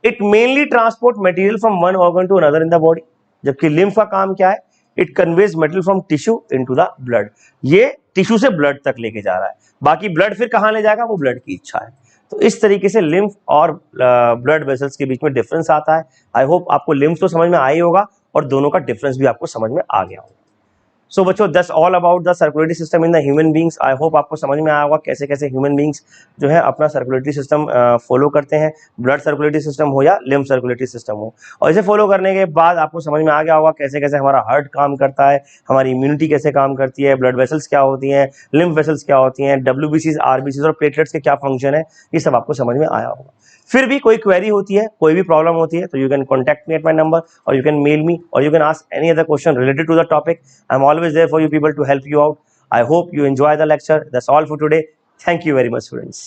It mainly transport material from one organ to another in the body, जबकि लिम्फ का काम क्या है, it conveys material from tissue into the blood. ये टिश्यू से ब्लड तक लेके जा रहा है, बाकी ब्लड फिर कहां ले जाएगा वो ब्लड की इच्छा है। तो इस तरीके से लिम्फ और ब्लड वेसल्स के बीच में डिफरेंस आता है। आई होप आपको लिम्फ तो समझ में आ ही होगा और दोनों का डिफरेंस भी आपको समझ में आ गया होगा। सो बच्चों, that's all about the circulatory system in the human beings. I hope आपको समझ में आया होगा कैसे कैसे ह्यूमन बींग्स जो है अपना सर्कुलेटरी सिस्टम फॉलो करते हैं, ब्लड सर्कुलेटरी सिस्टम हो या लिम्फ सर्कुलेटरी सिस्टम हो। और इसे फॉलो करने के बाद आपको समझ में आ गया होगा कैसे कैसे हमारा हार्ट काम करता है, हमारी इम्यूनिटी कैसे काम करती है, ब्लड वेसल्स क्या होती हैं, लिम्फ वेसल्स क्या होती हैं, डब्ल्यूबीसीज, आरबीसीज और प्लेटलेट्स के क्या फंक्शन है, ये सब आपको समझ में आया होगा। फिर भी कोई क्वेरी होती है, कोई भी प्रॉब्लम होती है, तो you can contact me at my number, और यू कैन मेल मी, और you can ask any other question related to the topic. I am always there for you people to help you out. I hope you enjoy the lecture. That's all for today. Thank you very much, students.